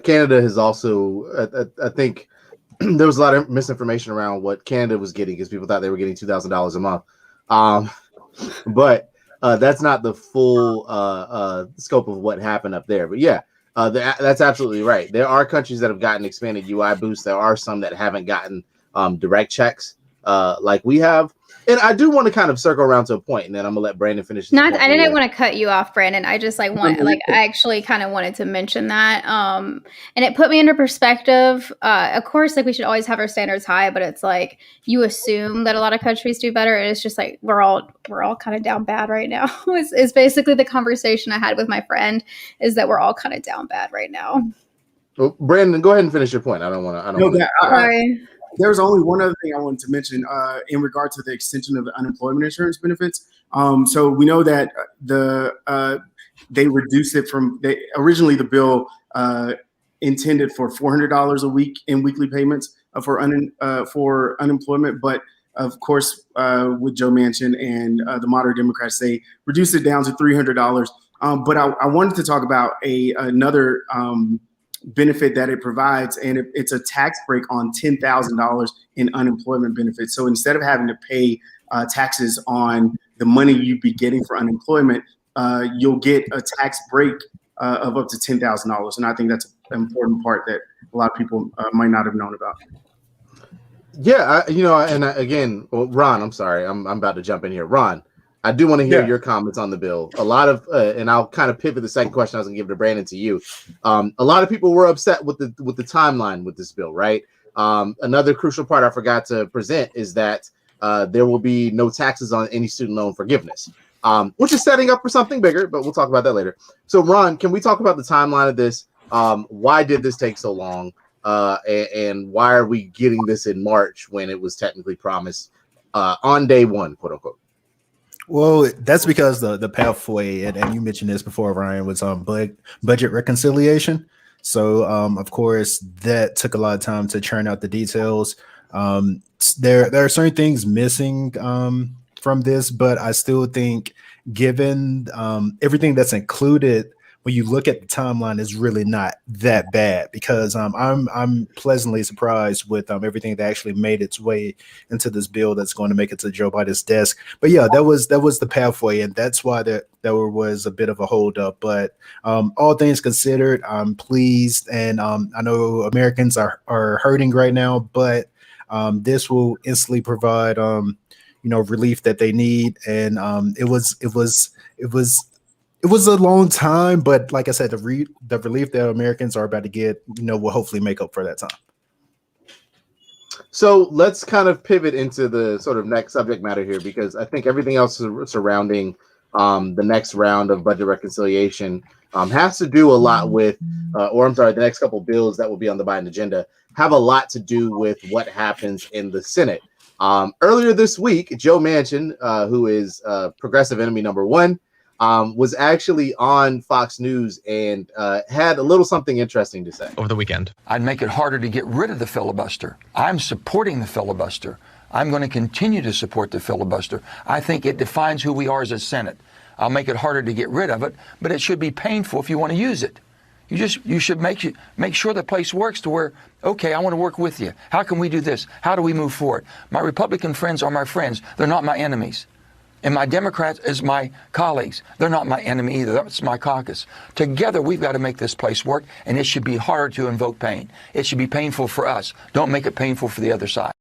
Canada has also, I think there was a lot of misinformation around what Canada was getting because people thought they were getting $2,000 a month. But that's not the full scope of what happened up there. But yeah, that's absolutely right. There are countries that have gotten expanded UI boosts. There are some that haven't gotten direct checks like we have. And I do want to kind of circle around to a point, and then I'm gonna let Brandon finish. I didn't want to cut you off, Brandon. I just I actually kind of wanted to mention that, and it put me into perspective. Of course, like we should always have our standards high, but it's like you assume that a lot of countries do better. And it's just like we're all kind of down bad right now. Is basically the conversation I had with my friend. Is that we're all kind of down bad right now. Well, Brandon, go ahead and finish your point. Sorry. There's only one other thing I wanted to mention in regard to the extension of the unemployment insurance benefits. So we know that they reduced it from originally the bill intended for $400 a week in weekly payments for unemployment, but of course with Joe Manchin and the moderate Democrats, they reduced it down to $300. But I wanted to talk about another benefit that it provides, and it's a tax break on $10,000 in unemployment benefits. So instead of having to pay taxes on the money you'd be getting for unemployment, you'll get a tax break of up to $10,000. And I think that's an important part that a lot of people might not have known about. Yeah, again, Ron, I'm sorry, I'm about to jump in here. Ron, I do want to hear your comments on the bill. A lot of, and I'll kind of pivot the second question I was going to give to Brandon to you. A lot of people were upset with the timeline with this bill, right? Another crucial part I forgot to present is that there will be no taxes on any student loan forgiveness, which is setting up for something bigger, but we'll talk about that later. So, Ron, can we talk about the timeline of this? Why did this take so long? And why are we getting this in March when it was technically promised on day one, quote unquote? Well, that's because the pathway, and you mentioned this before, Ryan, was budget reconciliation. So, of course, that took a lot of time to churn out the details. There are certain things missing from this, but I still think, given everything that's included, when you look at the timeline, is really not that bad because I'm pleasantly surprised with everything that actually made its way into this bill that's going to make it to Joe Biden's desk. But yeah, that was the pathway, and that's why there was a bit of a holdup. But all things considered, I'm pleased, and I know Americans are hurting right now, but this will instantly provide relief that they need, and it was a long time, but like I said, the relief that Americans are about to get, will hopefully make up for that time. So let's kind of pivot into the sort of next subject matter here, because I think everything else surrounding the next round of budget reconciliation has to do a lot with, the next couple of bills that will be on the Biden agenda have a lot to do with what happens in the Senate. Earlier this week, Joe Manchin, who is progressive enemy number one, was actually on Fox News and had a little something interesting to say over the weekend. I'd make it harder to get rid of the filibuster. I'm supporting the filibuster. I'm going to continue to support the filibuster. I think it defines who we are as a Senate. I'll make it harder to get rid of it, but it should be painful if you want to use it. You should make sure the place works to where, okay, I want to work with you. How can we do this? How do we move forward? My Republican friends are my friends. They're not my enemies. And my Democrats is my colleagues. They're not my enemy either. That's my caucus. Together, we've got to make this place work, and it should be harder to invoke pain. It should be painful for us. Don't make it painful for the other side.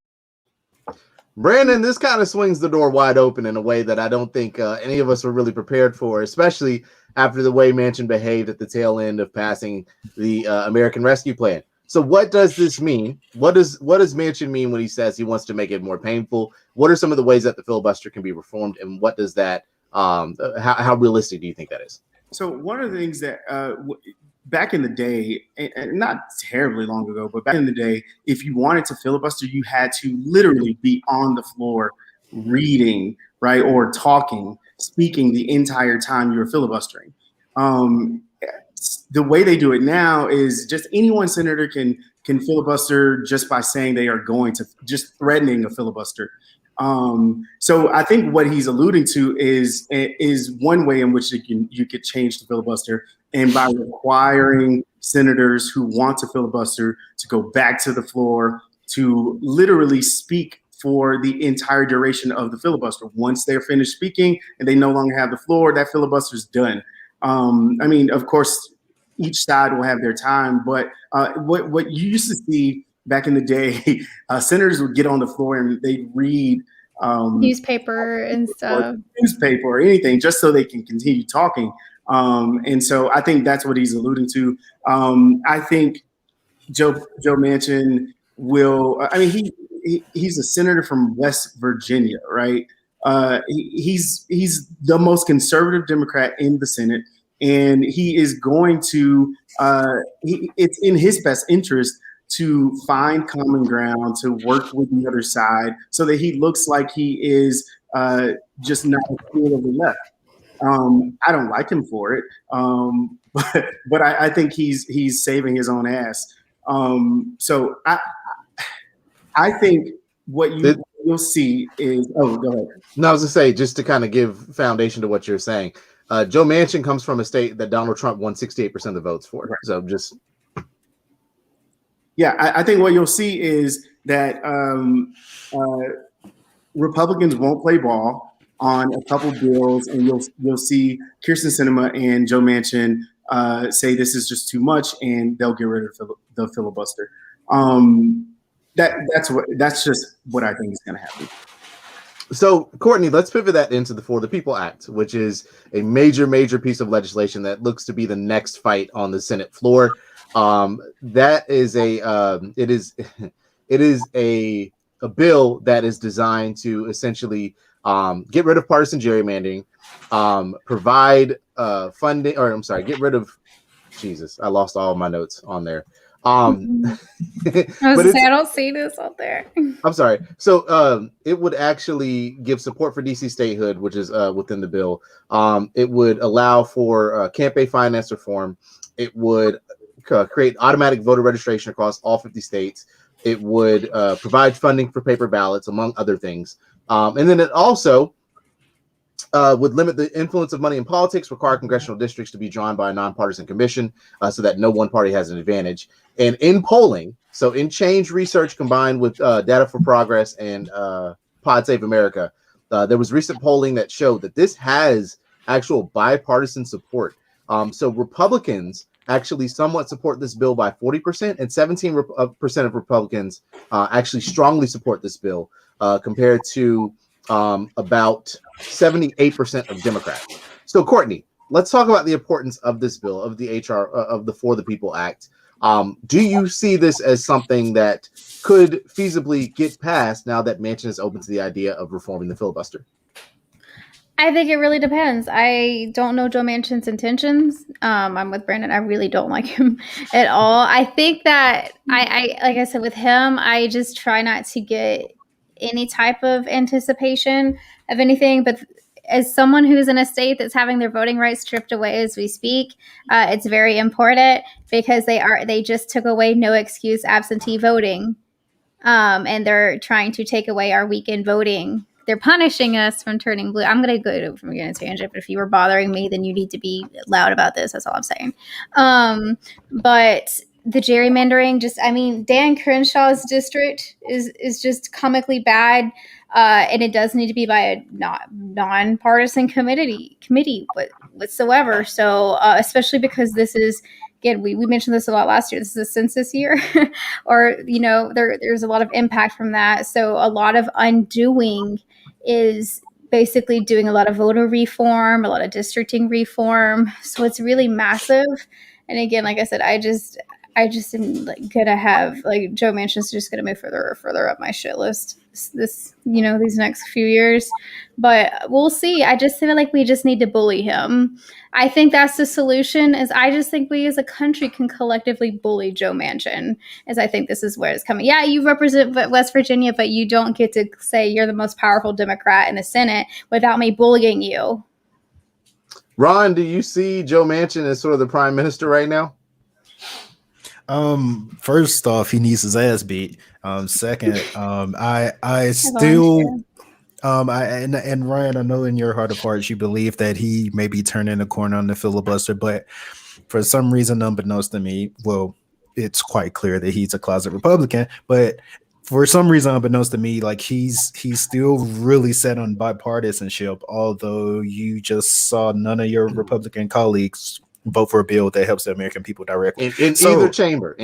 Brandon, this kind of swings the door wide open in a way that I don't think any of us were really prepared for, especially after the way Manchin behaved at the tail end of passing the American Rescue Plan. So what does this mean? What does Manchin mean when he says he wants to make it more painful? What are some of the ways that the filibuster can be reformed, and what does that? How realistic do you think that is? So one of the things that back in the day, and not terribly long ago, but back in the day, if you wanted to filibuster, you had to literally be on the floor reading, right, or talking, speaking the entire time you were filibustering. The way they do it now is just anyone senator can filibuster just by saying they are going to, just threatening a filibuster. So I think what he's alluding to is one way in which you could change the filibuster, and by requiring senators who want to filibuster to go back to the floor to literally speak for the entire duration of the filibuster. Once they're finished speaking and they no longer have the floor, that filibuster is done. I mean, of course, each side will have their time, but what you used to see back in the day, senators would get on the floor and they'd read newspaper and stuff, newspaper or anything, just so they can continue talking. And so I think that's what he's alluding to. I think Joe Manchin will. I mean, he's a senator from West Virginia, right? He's the most conservative Democrat in the Senate, and he is going to. It's in his best interest to find common ground, to work with the other side, so that he looks like he is just not a fool of the left. I don't like him for it, but I think he's saving his own ass. So I think what you'll see is. Oh, go ahead. No, I was gonna say, just to kind of give foundation to what you're saying. Joe Manchin comes from a state that Donald Trump won 68% of the votes for. Right. So just. Yeah, I think what you'll see is that Republicans won't play ball on a couple bills, and you'll see Kyrsten Sinema and Joe Manchin say this is just too much, and they'll get rid of the filibuster. That's just what I think is going to happen. So, Courtney, let's pivot that into the For the People Act, which is a major piece of legislation that looks to be the next fight on the Senate floor. That is it is a bill that is designed to essentially get rid of partisan gerrymandering, provide funding, or I'm sorry, get rid of. Jesus, I lost all of my notes on there. I don't see this out there. I'm sorry. So it would actually give support for DC statehood, which is within the bill. It would allow for campaign finance reform. It would create automatic voter registration across all 50 states. It would provide funding for paper ballots, among other things. And then it also would limit the influence of money in politics, require congressional districts to be drawn by a nonpartisan commission so that no one party has an advantage. And in polling, so in Change Research combined with Data for Progress and Pod Save America, there was recent polling that showed that this has actual bipartisan support. So Republicans actually somewhat support this bill by 40%, and 17% of Republicans actually strongly support this bill compared to about 78% of Democrats. So, Courtney, let's talk about the importance of this bill, of the HR, of the For the People Act. Do you see this as something that could feasibly get passed now that Manchin is open to the idea of reforming the filibuster? I think it really depends. I don't know Joe Manchin's intentions. I'm with Brandon. I really don't like him at all. I think that I like I said, with him, I just try not to get any type of anticipation of anything. But as someone who's in a state that's having their voting rights stripped away as we speak, it's very important because they just took away no excuse absentee voting. And they're trying to take away our weekend voting. They're punishing us from turning blue. I'm going to go from a tangent, but if you were bothering me, then you need to be loud about this. That's all I'm saying. But the gerrymandering, Dan Crenshaw's district is just comically bad. And it does need to be by a non-partisan committee whatsoever. So, especially because this is, again, we mentioned this a lot last year. This is a census year, or there's a lot of impact from that. So a lot of undoing is basically doing a lot of voter reform, a lot of districting reform. So it's really massive. And again, like I said, I just am gonna have Joe Manchin's just gonna move further up my shit list these next few years, but we'll see. I just feel like we just need to bully him. I think that's the solution. I just think we as a country can collectively bully Joe Manchin, as I think this is where it's coming. Yeah, you represent West Virginia, but you don't get to say you're the most powerful Democrat in the Senate without me bullying you. Ron, do you see Joe Manchin as sort of the prime minister right now? First off, he needs his ass beat. Second, I still, and Ryan, I know in your heart of hearts you believe that he may be turning the corner on the filibuster, but for some reason, unbeknownst to me, well, it's quite clear that he's a closet Republican, but for some reason, unbeknownst to me, he's still really set on bipartisanship, although you just saw none of your Republican colleagues vote for a bill that helps the American people directly. In either chamber.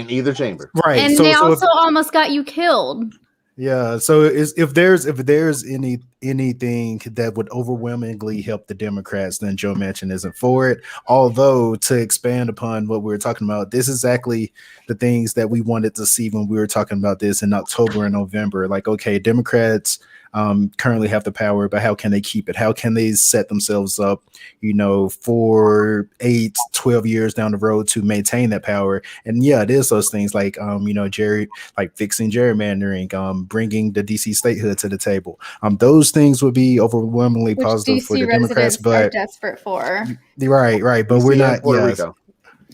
Right. And they also almost got you killed. Yeah. So if there's anything that would overwhelmingly help the Democrats, then Joe Manchin isn't for it. Although, to expand upon what we were talking about, this is exactly the things that we wanted to see when we were talking about this in October and November. Okay, Democrats currently have the power, but how can they keep it? How can they set themselves up, for 8, 12 years down the road to maintain that power? And yeah, it is those things fixing gerrymandering, bringing the DC statehood to the table. Those things would be overwhelmingly positive DC for the Democrats, but are desperate for. Right. But we're not. Puerto Rico.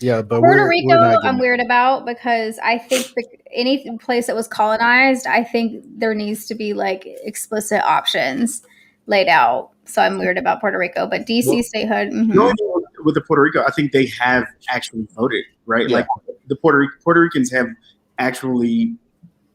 Yeah, but Puerto Rico, I'm weird about because I think any place that was colonized, I think there needs to be explicit options laid out. So I'm weird about Puerto Rico, but DC statehood. Mm-hmm. With the Puerto Rico, I think they have actually voted, right? Yeah. The Puerto Ricans have actually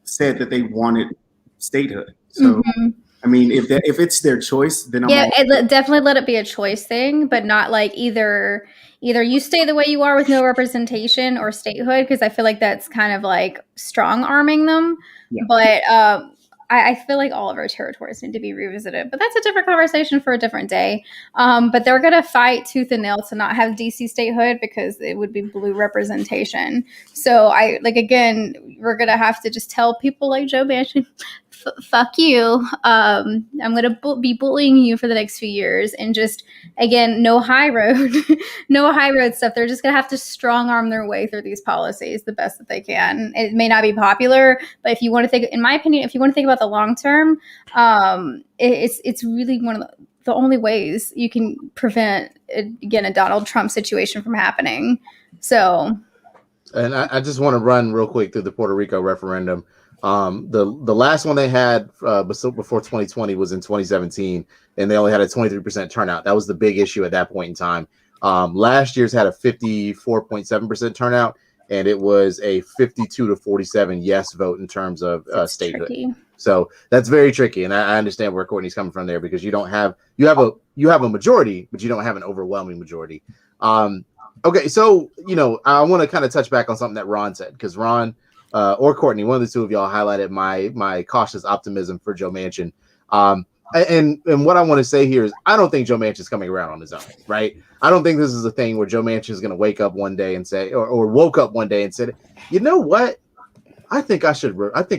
said that they wanted statehood. So. Mm-hmm. I mean, if it's their choice, then definitely let it be a choice thing, but not either you stay the way you are with no representation or statehood, because I feel like that's kind of strong arming them. Yeah. But I feel like all of our territories need to be revisited, but that's a different conversation for a different day. But they're going to fight tooth and nail to not have DC statehood because it would be blue representation. So again, we're going to have to just tell people like Joe Manchin, fuck you. I'm going to be bullying you for the next few years, and just, again, no high road, no high road stuff. They're just going to have to strong arm their way through these policies the best that they can. It may not be popular, but if you want to think, in my opinion, if you want to think about the long term, it's really one of the only ways you can prevent, again, a Donald Trump situation from happening. So, and I just want to run real quick through the Puerto Rico referendum. The last one they had before 2020 was in 2017, and they only had a 23% turnout. That was the big issue at that point in time. Last year's had a 54.7% turnout, and it was a 52-47 yes vote in terms of statehood. Tricky. So that's very tricky, and I understand where Courtney's coming from there, because you have a majority, but you don't have an overwhelming majority. Okay, so I want to kind of touch back on something that Ron said, because Ron or Courtney, one of the two of y'all highlighted my cautious optimism for Joe Manchin. And what I want to say here is I don't think Joe Manchin's coming around on his own, right? I don't think this is a thing where Joe Manchin is going to wake up one day and say, or woke up one day and said, you know what? I think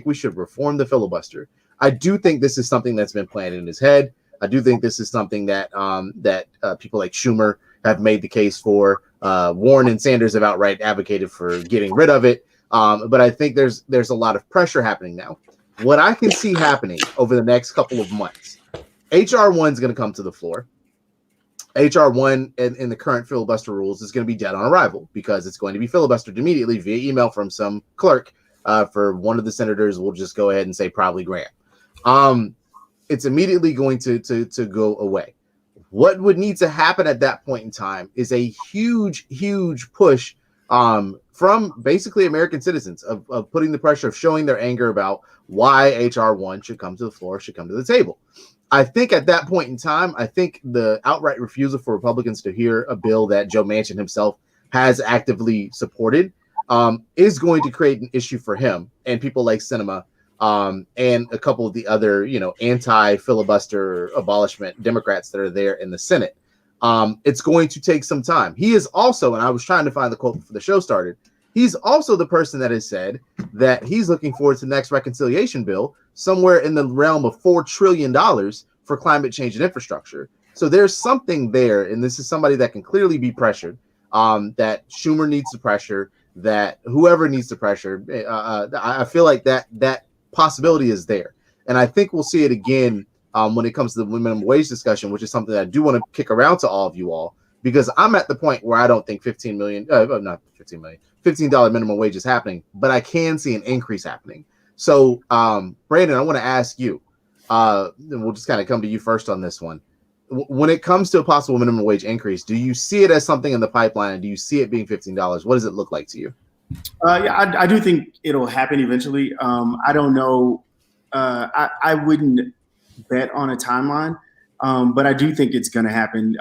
we should reform the filibuster. I do think this is something that's been planted in his head. I do think this is something that people like Schumer have made the case for. Warren and Sanders have outright advocated for getting rid of it. But I think there's a lot of pressure happening now. What I can see happening over the next couple of months, HR 1 is going to come to the floor. HR1 in the current filibuster rules is going to be dead on arrival because it's going to be filibustered immediately via email from some clerk for one of the senators. We'll just go ahead and say probably Graham. It's immediately going to go away. What would need to happen at that point in time is a huge push from basically American citizens of putting the pressure of showing their anger about why HR1 should come to the floor, should come to the table. I think at that point in time, I think the outright refusal for Republicans to hear a bill that Joe Manchin himself has actively supported is going to create an issue for him and people like Sinema and a couple of the other, anti-filibuster abolishment Democrats that are there in the Senate. It's going to take some time. He is also, and I was trying to find the quote before the show started, he's also the person that has said that he's looking forward to the next reconciliation bill somewhere in the realm of $4 trillion for climate change and infrastructure. So there's something there, and this is somebody that can clearly be pressured, that Schumer needs to pressure, that whoever needs to pressure. I feel like that possibility is there. And I think we'll see it again when it comes to the minimum wage discussion, which is something that I do want to kick around to all of you all, because I'm at the point where I don't think $15 minimum wage is happening, but I can see an increase happening. So, Brandon, I want to ask you, and we'll just kind of come to you first on this one. When it comes to a possible minimum wage increase, do you see it as something in the pipeline? Do you see it being $15? What does it look like to you? I do think it'll happen eventually. I don't know. I wouldn't bet on a timeline, but I do think it's going to happen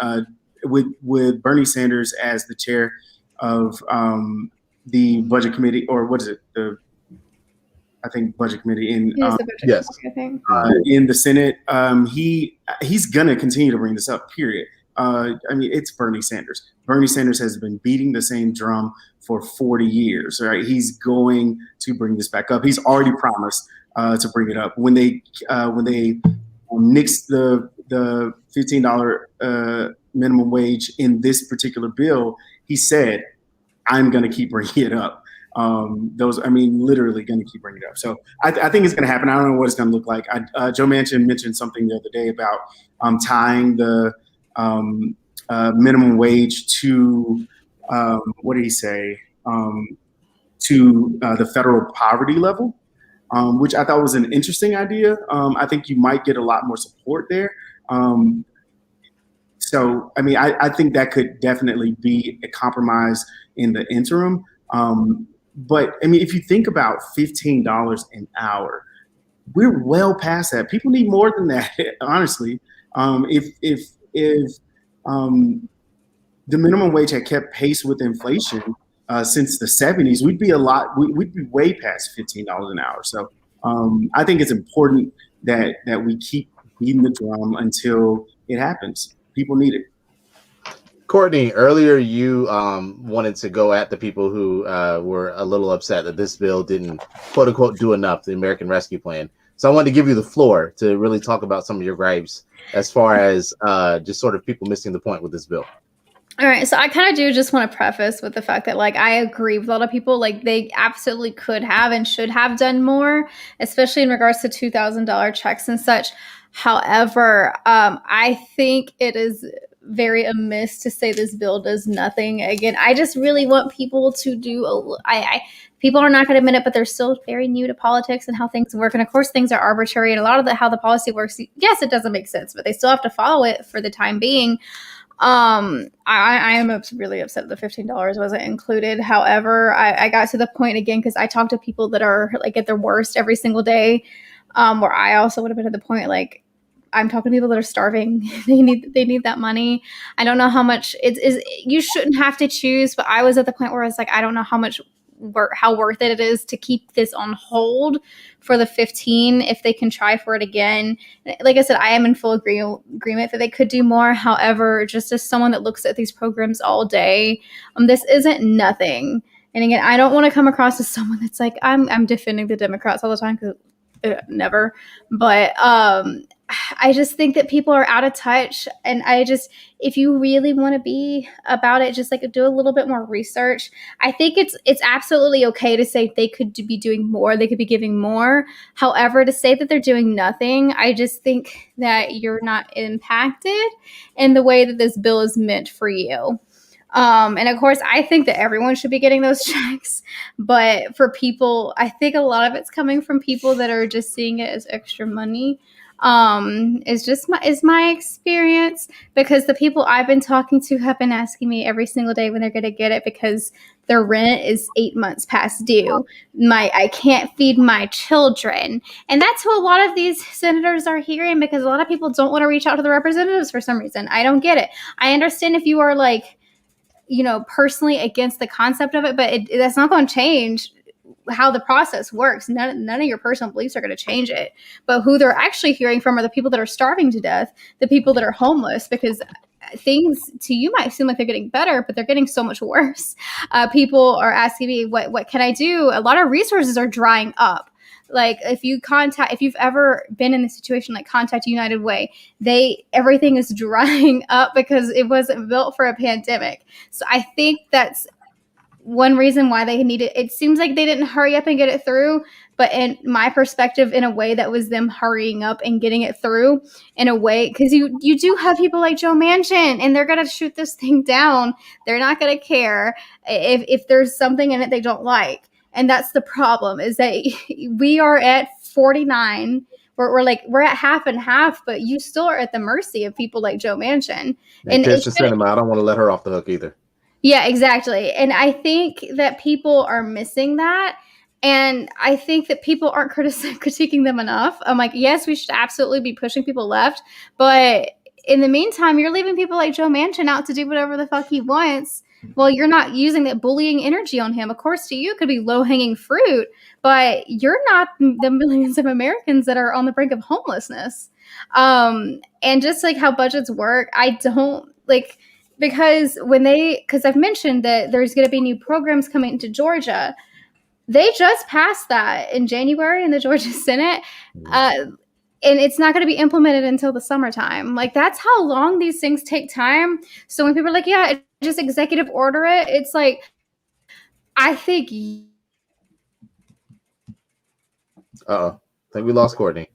with Bernie Sanders as the chair of the budget committee, or what is it? I think budget committee in yes, in the Senate. He's going to continue to bring this up. Period. It's Bernie Sanders. Bernie Sanders has been beating the same drum for 40 years. Right? He's going to bring this back up. He's already promised to bring it up when they nixed the $15 minimum wage in this particular bill. He said, "I'm going to keep bringing it up." Literally going to keep bringing it up. So I think it's going to happen. I don't know what it's going to look like. Joe Manchin mentioned something the other day about tying the minimum wage to what did he say? To the federal poverty level, which I thought was an interesting idea. I think you might get a lot more support there. I think that could definitely be a compromise in the interim. But if you think about $15 an hour, we're well past that. People need more than that, honestly. If the minimum wage had kept pace with inflation since the 70s, we'd be way past $15 an hour. So I think it's important that we keep beating the drum until it happens. People need it. Courtney, earlier you wanted to go at the people who were a little upset that this bill didn't, quote unquote, do enough, the American Rescue Plan. So I wanted to give you the floor to really talk about some of your gripes as far as just sort of people missing the point with this bill. All right. So I kind of do just want to preface with the fact that, I agree with a lot of people, they absolutely could have and should have done more, especially in regards to $2,000 checks and such. However, I think it is very amiss to say this bill does nothing. Again, I just really want people to do people are not going to admit it, but they're still very new to politics and how things work. And of course, things are arbitrary, and a lot of how the policy works, yes, it doesn't make sense, but they still have to follow it for the time being. I am really upset that the $15 wasn't included. However, I got to the point again, because I talk to people that are at their worst every single day, where I also would have been at the point, I'm talking to people that are starving. They need that money. I don't know how much it is. You shouldn't have to choose, but I was at the point where it's I don't know how worth it is to keep this on hold for the 15 if they can try for it again. Like I said, I am in full agreement that they could do more. However, just as someone that looks at these programs all day, this isn't nothing. And again, I don't want to come across as someone that's I'm defending the Democrats all the time, because never. But I just think that people are out of touch. And if you really want to be about it, just like do a little bit more research. I think it's absolutely okay to say they could be doing more. They could be giving more. However, to say that they're doing nothing, I just think that you're not impacted in the way that this bill is meant for you. And of course, I think that everyone should be getting those checks. But for people, I think a lot of it's coming from people that are just seeing it as extra money. Is my experience, because the people I've been talking to have been asking me every single day when they're going to get it, because their rent is 8 months past due. I can't feed my children. And that's who a lot of these senators are hearing, because a lot of people don't want to reach out to the representatives for some reason. I don't get it. I understand if you are like, personally against the concept of it, but that's not going to change how the process works. None of your personal beliefs are going to change it. But who they're actually hearing from are the people that are starving to death, the people that are homeless, because things to you might seem like they're getting better, but they're getting so much worse. People are asking me, what can I do? A lot of resources are drying up. Like if you've ever been in the situation, like contact United Way, everything is drying up because it wasn't built for a pandemic. So I think that's one reason why they need it. It seems like they didn't hurry up and get it through, but in my perspective, in a way that was them hurrying up and getting it through in a way, because you do have people like Joe Manchin, and they're going to shoot this thing down. They're not going to care if there's something in it they don't like. And that's the problem, is that we are at 49. We're at half and half, but you still are at the mercy of people like Joe Manchin. And Kirsten Sinema, I don't want to let her off the hook either. Yeah, exactly. And I think that people are missing that. And I think that people aren't critiquing them enough. I'm like, yes, we should absolutely be pushing people left. But in the meantime, you're leaving people like Joe Manchin out to do whatever the fuck he wants. Well, you're not using that bullying energy on him. Of course, to you, it could be low-hanging fruit. But you're not the millions of Americans that are on the brink of homelessness. And just like how budgets work, I don't like... Because I've mentioned that there's going to be new programs coming to Georgia. They just passed that in January in the Georgia Senate. And it's not going to be implemented until the summertime. Like, that's how long these things take time. So when people are like, yeah, just executive order it, it's like, I think... I think we lost Courtney.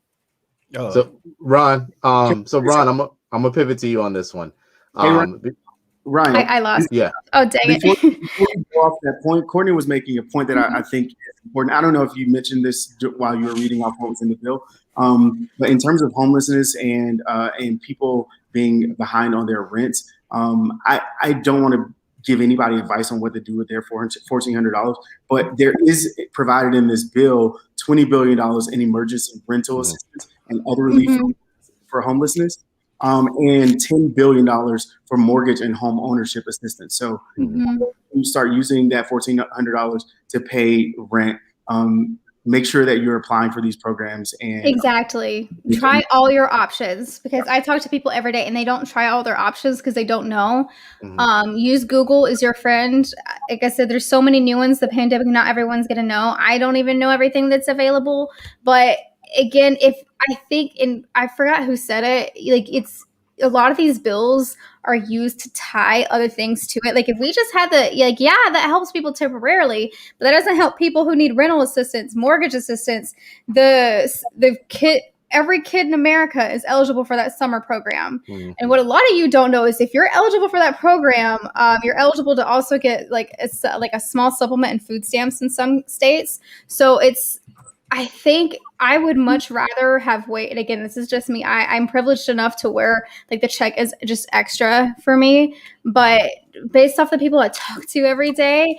So Ron, I'm going to pivot to you on this one. Ryan, I lost. Yeah. Oh, dang it. Before you go off that point, Courtney was making a point that I think is important. I don't know if you mentioned this while you were reading off what was in the bill, but in terms of homelessness and people being behind on their rent, I don't want to give anybody advice on what to do with their $1,400, but there is provided in this bill $20 billion in emergency rental assistance and other relief for homelessness. And $10 billion for mortgage and home ownership assistance. So you start using that $1,400 to pay rent. Make sure that you're applying for these programs. And exactly. Try all your options, because I talk to people every day and they don't try all their options because they don't know. Use Google as your friend. Like I said, there's so many new ones. The pandemic, not everyone's going to know. I don't even know everything that's available, but again, I forgot who said it, like it's a lot of these bills are used to tie other things to it. Like if we just had that helps people temporarily, but that doesn't help people who need rental assistance, mortgage assistance. Every kid in America is eligible for that summer program. And what a lot of you don't know is if you're eligible for that program, you're eligible to also get like a small supplement in food stamps in some states. So I think I would much rather have waited. Again, this is just me. I'm privileged enough to where like the check is just extra for me. But based off the people I talk to every day,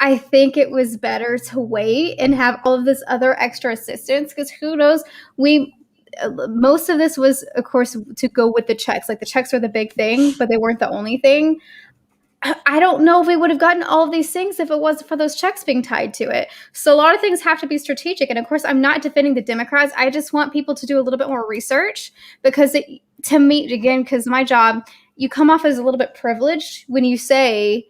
I think it was better to wait and have all of this other extra assistance, because who knows, most of this was, of course, to go with the checks. Like the checks were the big thing, but they weren't the only thing. I don't know if we would have gotten all of these things if it wasn't for those checks being tied to it. So a lot of things have to be strategic. And of course, I'm not defending the Democrats. I just want people to do a little bit more research, because to me, again, because my job, you come off as a little bit privileged when you say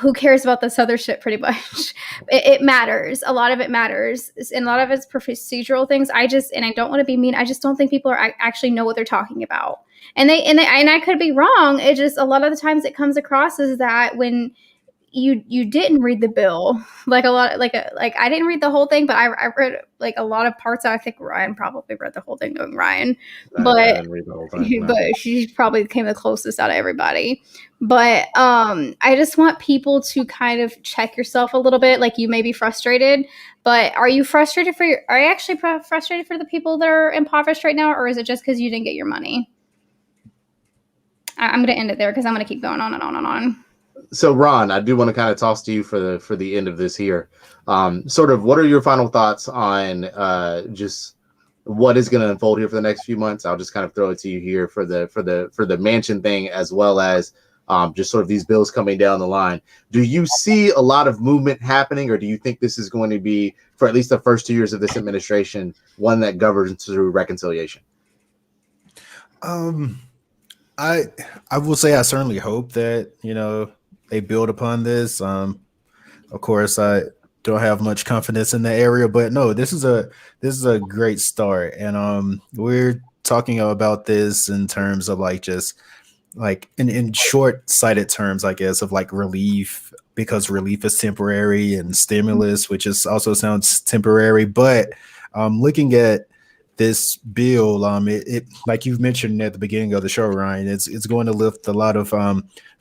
who cares about this other shit? Pretty much, it matters. A lot of it matters, and a lot of it's procedural things. I don't want to be mean. I just don't think people actually know what they're talking about. And I could be wrong. It just a lot of the times it comes across as that when you didn't read the bill, like I didn't read the whole thing, but I read like a lot of parts. I think Ryan probably read the whole thing, knowing Ryan, I didn't read the whole thing, no. But she probably came the closest out of everybody. But I just want people to kind of check yourself a little bit. Like, you may be frustrated, but are you frustrated are you actually frustrated for the people that are impoverished right now, or is it just because you didn't get your money? I'm going to end it there because I'm going to keep going on and on and on. So, Ron, I do want to kind of toss to you for the end of this here. Sort of, what are your final thoughts on just what is going to unfold here for the next few months? I'll just kind of throw it to you here for the mansion thing, as well as just sort of these bills coming down the line. Do you see a lot of movement happening, or do you think this is going to be, for at least the first 2 years of this administration, one that governs through reconciliation? I will say I certainly hope that, they build upon this. Of course, I don't have much confidence in the area, but no, this is a great start. And we're talking about this in terms of like just like in short-sighted terms, I guess, of like relief, because relief is temporary, and stimulus, which is also sounds temporary. But looking at this bill, it like you've mentioned at the beginning of the show, Ryan, it's going to lift a lot of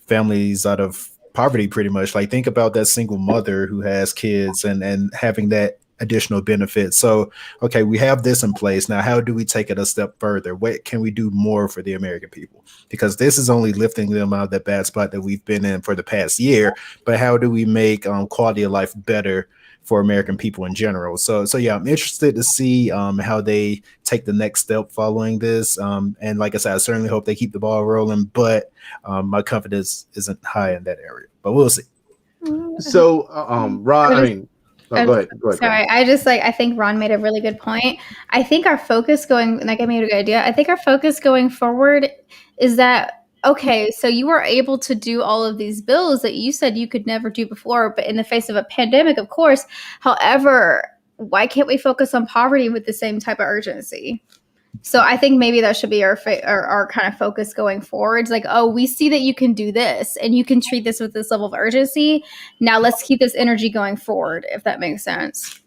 families out of poverty, pretty much. Like, think about that single mother who has kids and having that additional benefit. So, okay, we have this in place. Now, how do we take it a step further? What can we do more for the American people? Because this is only lifting them out of that bad spot that we've been in for the past year. But how do we make quality of life better for American people in general? So yeah, I'm interested to see how they take the next step following this. And like I said, I certainly hope they keep the ball rolling, but my confidence isn't high in that area, but we'll see. So, Ron, go ahead. Sorry, I think Ron made a really good point. I think our focus that gave me a good idea. I think our focus going forward is that, okay, so you were able to do all of these bills that you said you could never do before, but in the face of a pandemic, of course. However, why can't we focus on poverty with the same type of urgency? So I think maybe that should be our kind of focus going forward. It's like, oh, we see that you can do this and you can treat this with this level of urgency. Now let's keep this energy going forward, if that makes sense.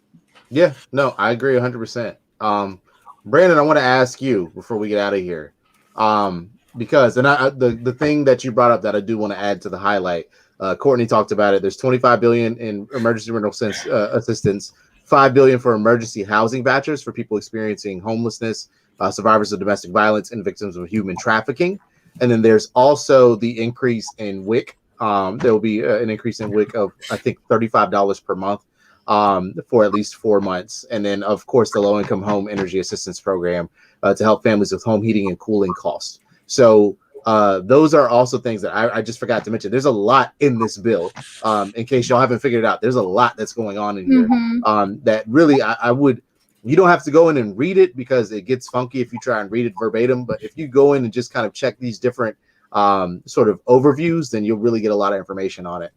Yeah, no, I agree 100%. Brandon, I want to ask you before we get out of here. Because the thing that you brought up that I do want to add to the highlight, Courtney talked about it. There's $25 billion in emergency rental assistance, $5 billion for emergency housing vouchers for people experiencing homelessness, survivors of domestic violence, and victims of human trafficking. And then there's also the increase in WIC. There will be an increase in WIC of, I think, $35 per month for at least 4 months. And then, of course, the low-income home energy assistance program to help families with home heating and cooling costs. So those are also things that I just forgot to mention. There's a lot in this bill. In case y'all haven't figured it out, there's a lot that's going on in here that really I would, you don't have to go in and read it because it gets funky if you try and read it verbatim. But if you go in and just kind of check these different sort of overviews, then you'll really get a lot of information on it.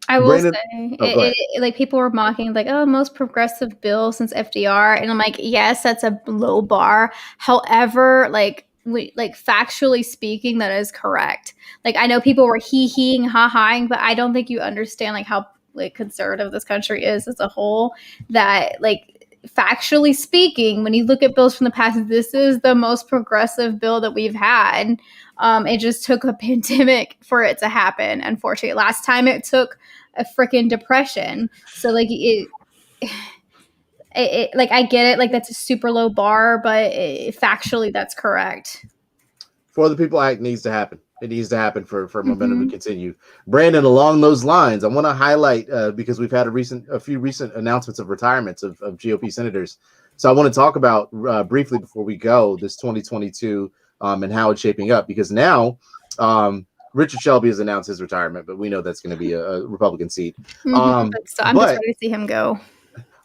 I will say, like, people were mocking, like, oh, most progressive bill since FDR. And I'm like, yes, that's a low bar. However, like factually speaking, that is correct. Like, I know people were hee-heeing, ha-haing, but I don't think you understand, like, how, like, conservative this country is as a whole. That, like, factually speaking, when you look at bills from the past, this is the most progressive bill that we've had. It just took a pandemic for it to happen. Unfortunately, last time it took a freaking depression. So like it like, I get it. Like, that's a super low bar, but factually that's correct. For the People Act needs to happen. It needs to happen for momentum to continue. Brandon, along those lines, I want to highlight because we've had a few recent announcements of retirements of GOP senators. So I want to talk about briefly before we go this 2022 and how it's shaping up, because now Richard Shelby has announced his retirement, but we know that's going to be a Republican seat. So I'm just ready to see him go.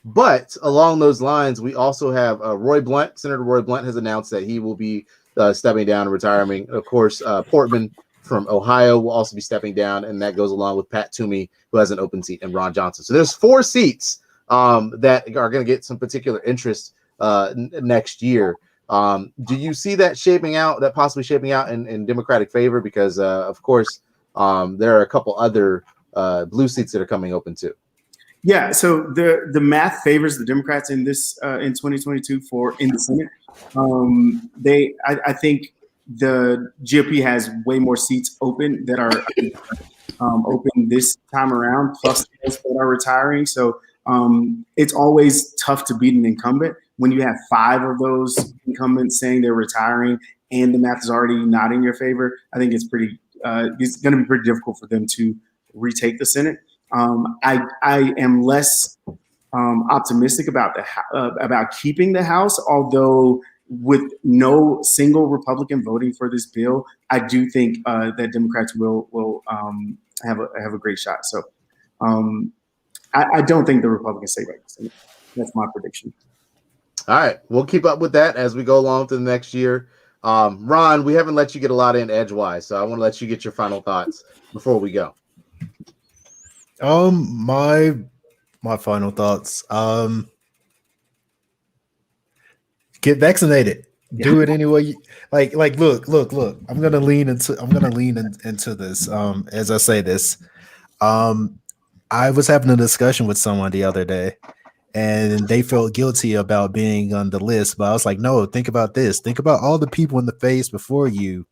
But along those lines, we also have Roy Blunt. Senator Roy Blunt has announced that he will be stepping down and retiring. Of course, Portman from Ohio will also be stepping down, and that goes along with Pat Toomey, who has an open seat, and Ron Johnson. So there's 4 seats that are going to get some particular interest next year. Do you see that possibly shaping out in Democratic favor? Because of course, there are a couple other blue seats that are coming open too. Yeah, so the math favors the Democrats in this in 2022 in the Senate. I think the GOP has way more seats open that are open this time around, plus those that are retiring. So it's always tough to beat an incumbent when you have 5 of those incumbents saying they're retiring and the math is already not in your favor. I think it's going to be pretty difficult for them to retake the Senate. I am less optimistic about about keeping the House, although with no single Republican voting for this bill, I do think that Democrats will have a great shot. So I don't think the Republicans stay back. That's my prediction. All right, we'll keep up with that as we go along to the next year. Ron, we haven't let you get a lot in edgewise, so I want to let you get your final thoughts before we go. My final thoughts. Get vaccinated. Do it anyway. Like. Look. I'm gonna lean into this. As I say this, I was having a discussion with someone the other day, and they felt guilty about being on the list. But I was like, no, think about this. Think about all the people in the face before you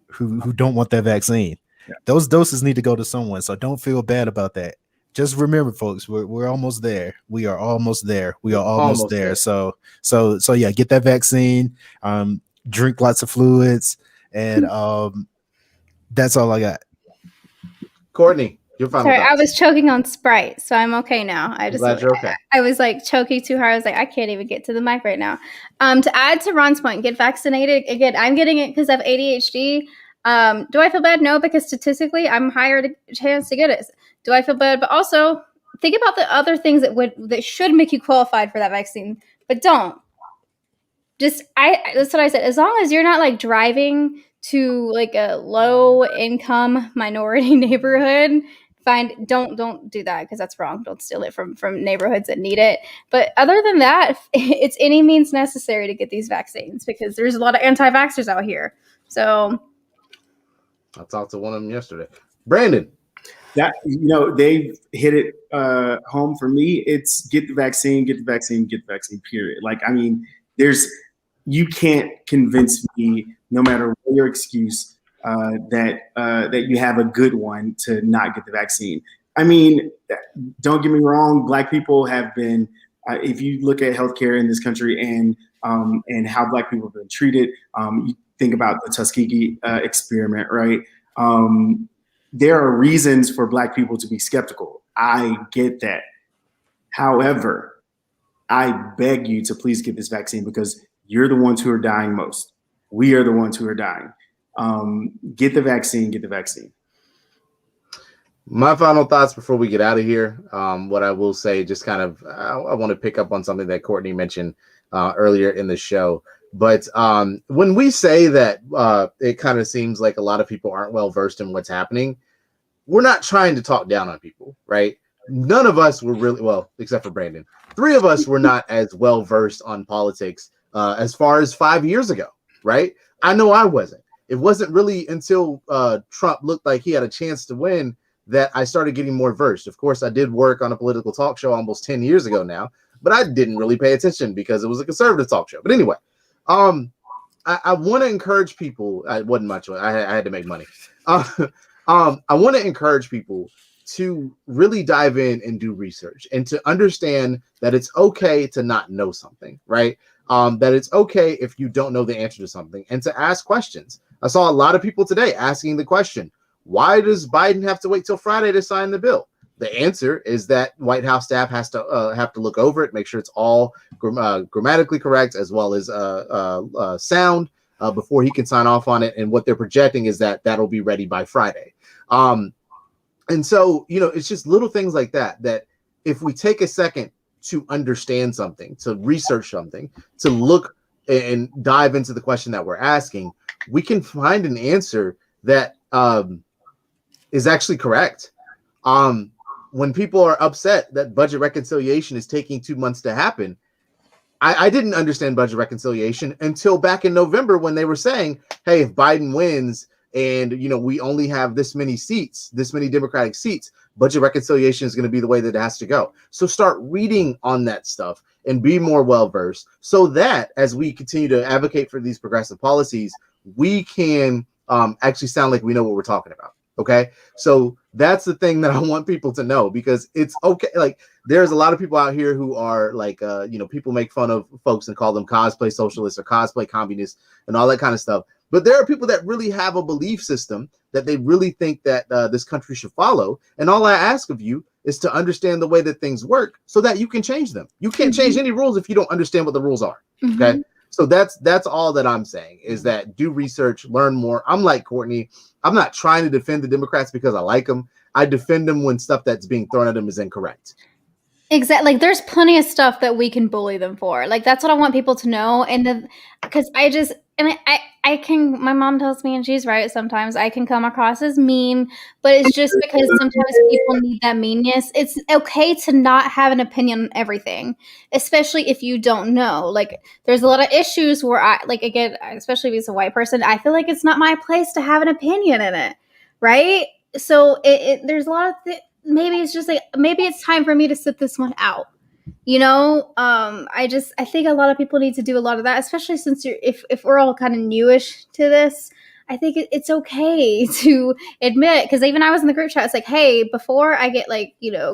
who don't want that vaccine. Yeah. Those doses need to go to someone. So don't feel bad about that. Just remember, folks, we're almost there. We are almost there. We are almost there. So yeah, get that vaccine. Drink lots of fluids, and that's all I got. Courtney, your final Sorry, thoughts. I was choking on Sprite, so I'm okay now. Glad you're okay. I was like choking too hard. I was like, I can't even get to the mic right now. To add to Ron's point, get vaccinated. Again, I'm getting it because I have ADHD. Do I feel bad? No, because statistically, I'm higher chance to get it. Do I feel bad? But also think about the other things that should make you qualified for that vaccine, but don't. That's what I said. As long as you're not like driving to like a low income minority neighborhood, don't do that because that's wrong. Don't steal it from neighborhoods that need it. But other than that, it's any means necessary to get these vaccines because there's a lot of anti-vaxxers out here. So I talked to one of them yesterday. Brandon. That they've hit it home for me. It's get the vaccine, period. Like, I mean, you can't convince me, no matter what your excuse, that you have a good one to not get the vaccine. I mean, don't get me wrong. Black people have been, if you look at healthcare in this country and how Black people have been treated, you think about the Tuskegee experiment, right? There are reasons for Black people to be skeptical. I get that. However, I beg you to please get this vaccine because you're the ones who are dying most. We are the ones who are dying. Get the vaccine, get the vaccine. My final thoughts before we get out of here. What I will say, just kind of, I want to pick up on something that Courtney mentioned earlier in the show. But when we say that it kind of seems like a lot of people aren't well versed in what's happening, we're not trying to talk down on people, right? None of us were really, well, except for Brandon. 3 of us were not as well versed on politics as far as 5 years ago, right? I know I wasn't. It wasn't really until Trump looked like he had a chance to win that I started getting more versed. Of course, I did work on a political talk show almost 10 years ago now, but I didn't really pay attention because it was a conservative talk show. But anyway, I want to encourage people. It wasn't much. I had to make money. I want to encourage people to really dive in and do research and to understand that it's okay to not know something, right? That it's okay if you don't know the answer to something and to ask questions. I saw a lot of people today asking the question, why does Biden have to wait till Friday to sign the bill? The answer is that White House staff has to have to look over it, make sure it's all grammatically correct as well as sound before he can sign off on it. And what they're projecting is that that'll be ready by Friday. And so, it's just little things like that, that if we take a second to understand something, to research something, to look and dive into the question that we're asking, we can find an answer that is actually correct. When people are upset that budget reconciliation is taking 2 months to happen, I didn't understand budget reconciliation until back in November when they were saying, hey, if Biden wins and, we only have this many seats, this many Democratic seats, budget reconciliation is going to be the way that it has to go. So start reading on that stuff and be more well-versed so that as we continue to advocate for these progressive policies, we can actually sound like we know what we're talking about. Okay. So that's the thing that I want people to know, because it's okay. Like, there's a lot of people out here who are like, people make fun of folks and call them cosplay socialists or cosplay communists and all that kind of stuff. But there are people that really have a belief system that they really think that this country should follow. And all I ask of you is to understand the way that things work so that you can change them. You can't change any rules if you don't understand what the rules are. Okay. So that's all that I'm saying, is that do research, learn more. I'm like Courtney. I'm not trying to defend the Democrats because I like them. I defend them when stuff that's being thrown at them is incorrect. Exactly. Like, there's plenty of stuff that we can bully them for. Like, that's what I want people to know. And then, because I can, my mom tells me, and she's right, sometimes I can come across as mean, but it's just because sometimes people need that meanness. It's okay to not have an opinion on everything, especially if you don't know. Like, there's a lot of issues where again, especially if it's a white person, I feel like it's not my place to have an opinion in it. Right. So there's a lot of maybe it's just like, maybe it's time for me to sit this one out. I think a lot of people need to do a lot of that, especially since if we're all kind of newish to this. I think it's okay to admit, because even I was in the group chat, it's like, hey, before I get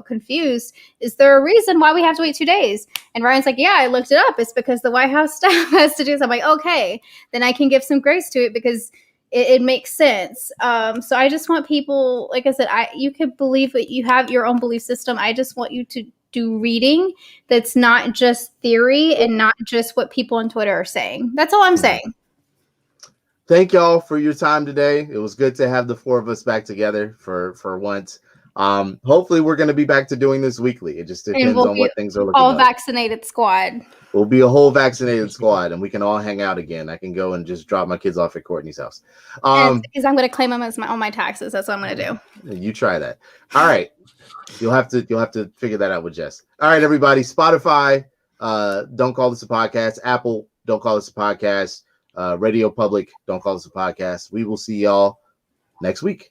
confused, is there a reason why we have to wait 2 days? And Ryan's like, yeah, I looked it up. It's because the White House staff has to do this. I'm like, okay, then I can give some grace to it because it makes sense. So I just want people, like I said, you can believe that you have your own belief system. I just want you to do reading that's not just theory and not just what people on Twitter are saying. That's all I'm saying. Thank y'all for your time today. It was good to have the four of us back together for once. Hopefully we're going to be back to doing this weekly. It just depends on what things are looking all like. Vaccinated squad. We'll be a whole vaccinated squad, and we can all hang out again. I can go and just drop my kids off at Courtney's house. Because I'm going to claim them as on my taxes. That's what I'm going to do. You try that. All right. You'll have to figure that out with Jess. All right, everybody. Spotify, don't call this a podcast. Apple, don't call this a podcast. Radio Public, don't call this a podcast. We will see y'all next week.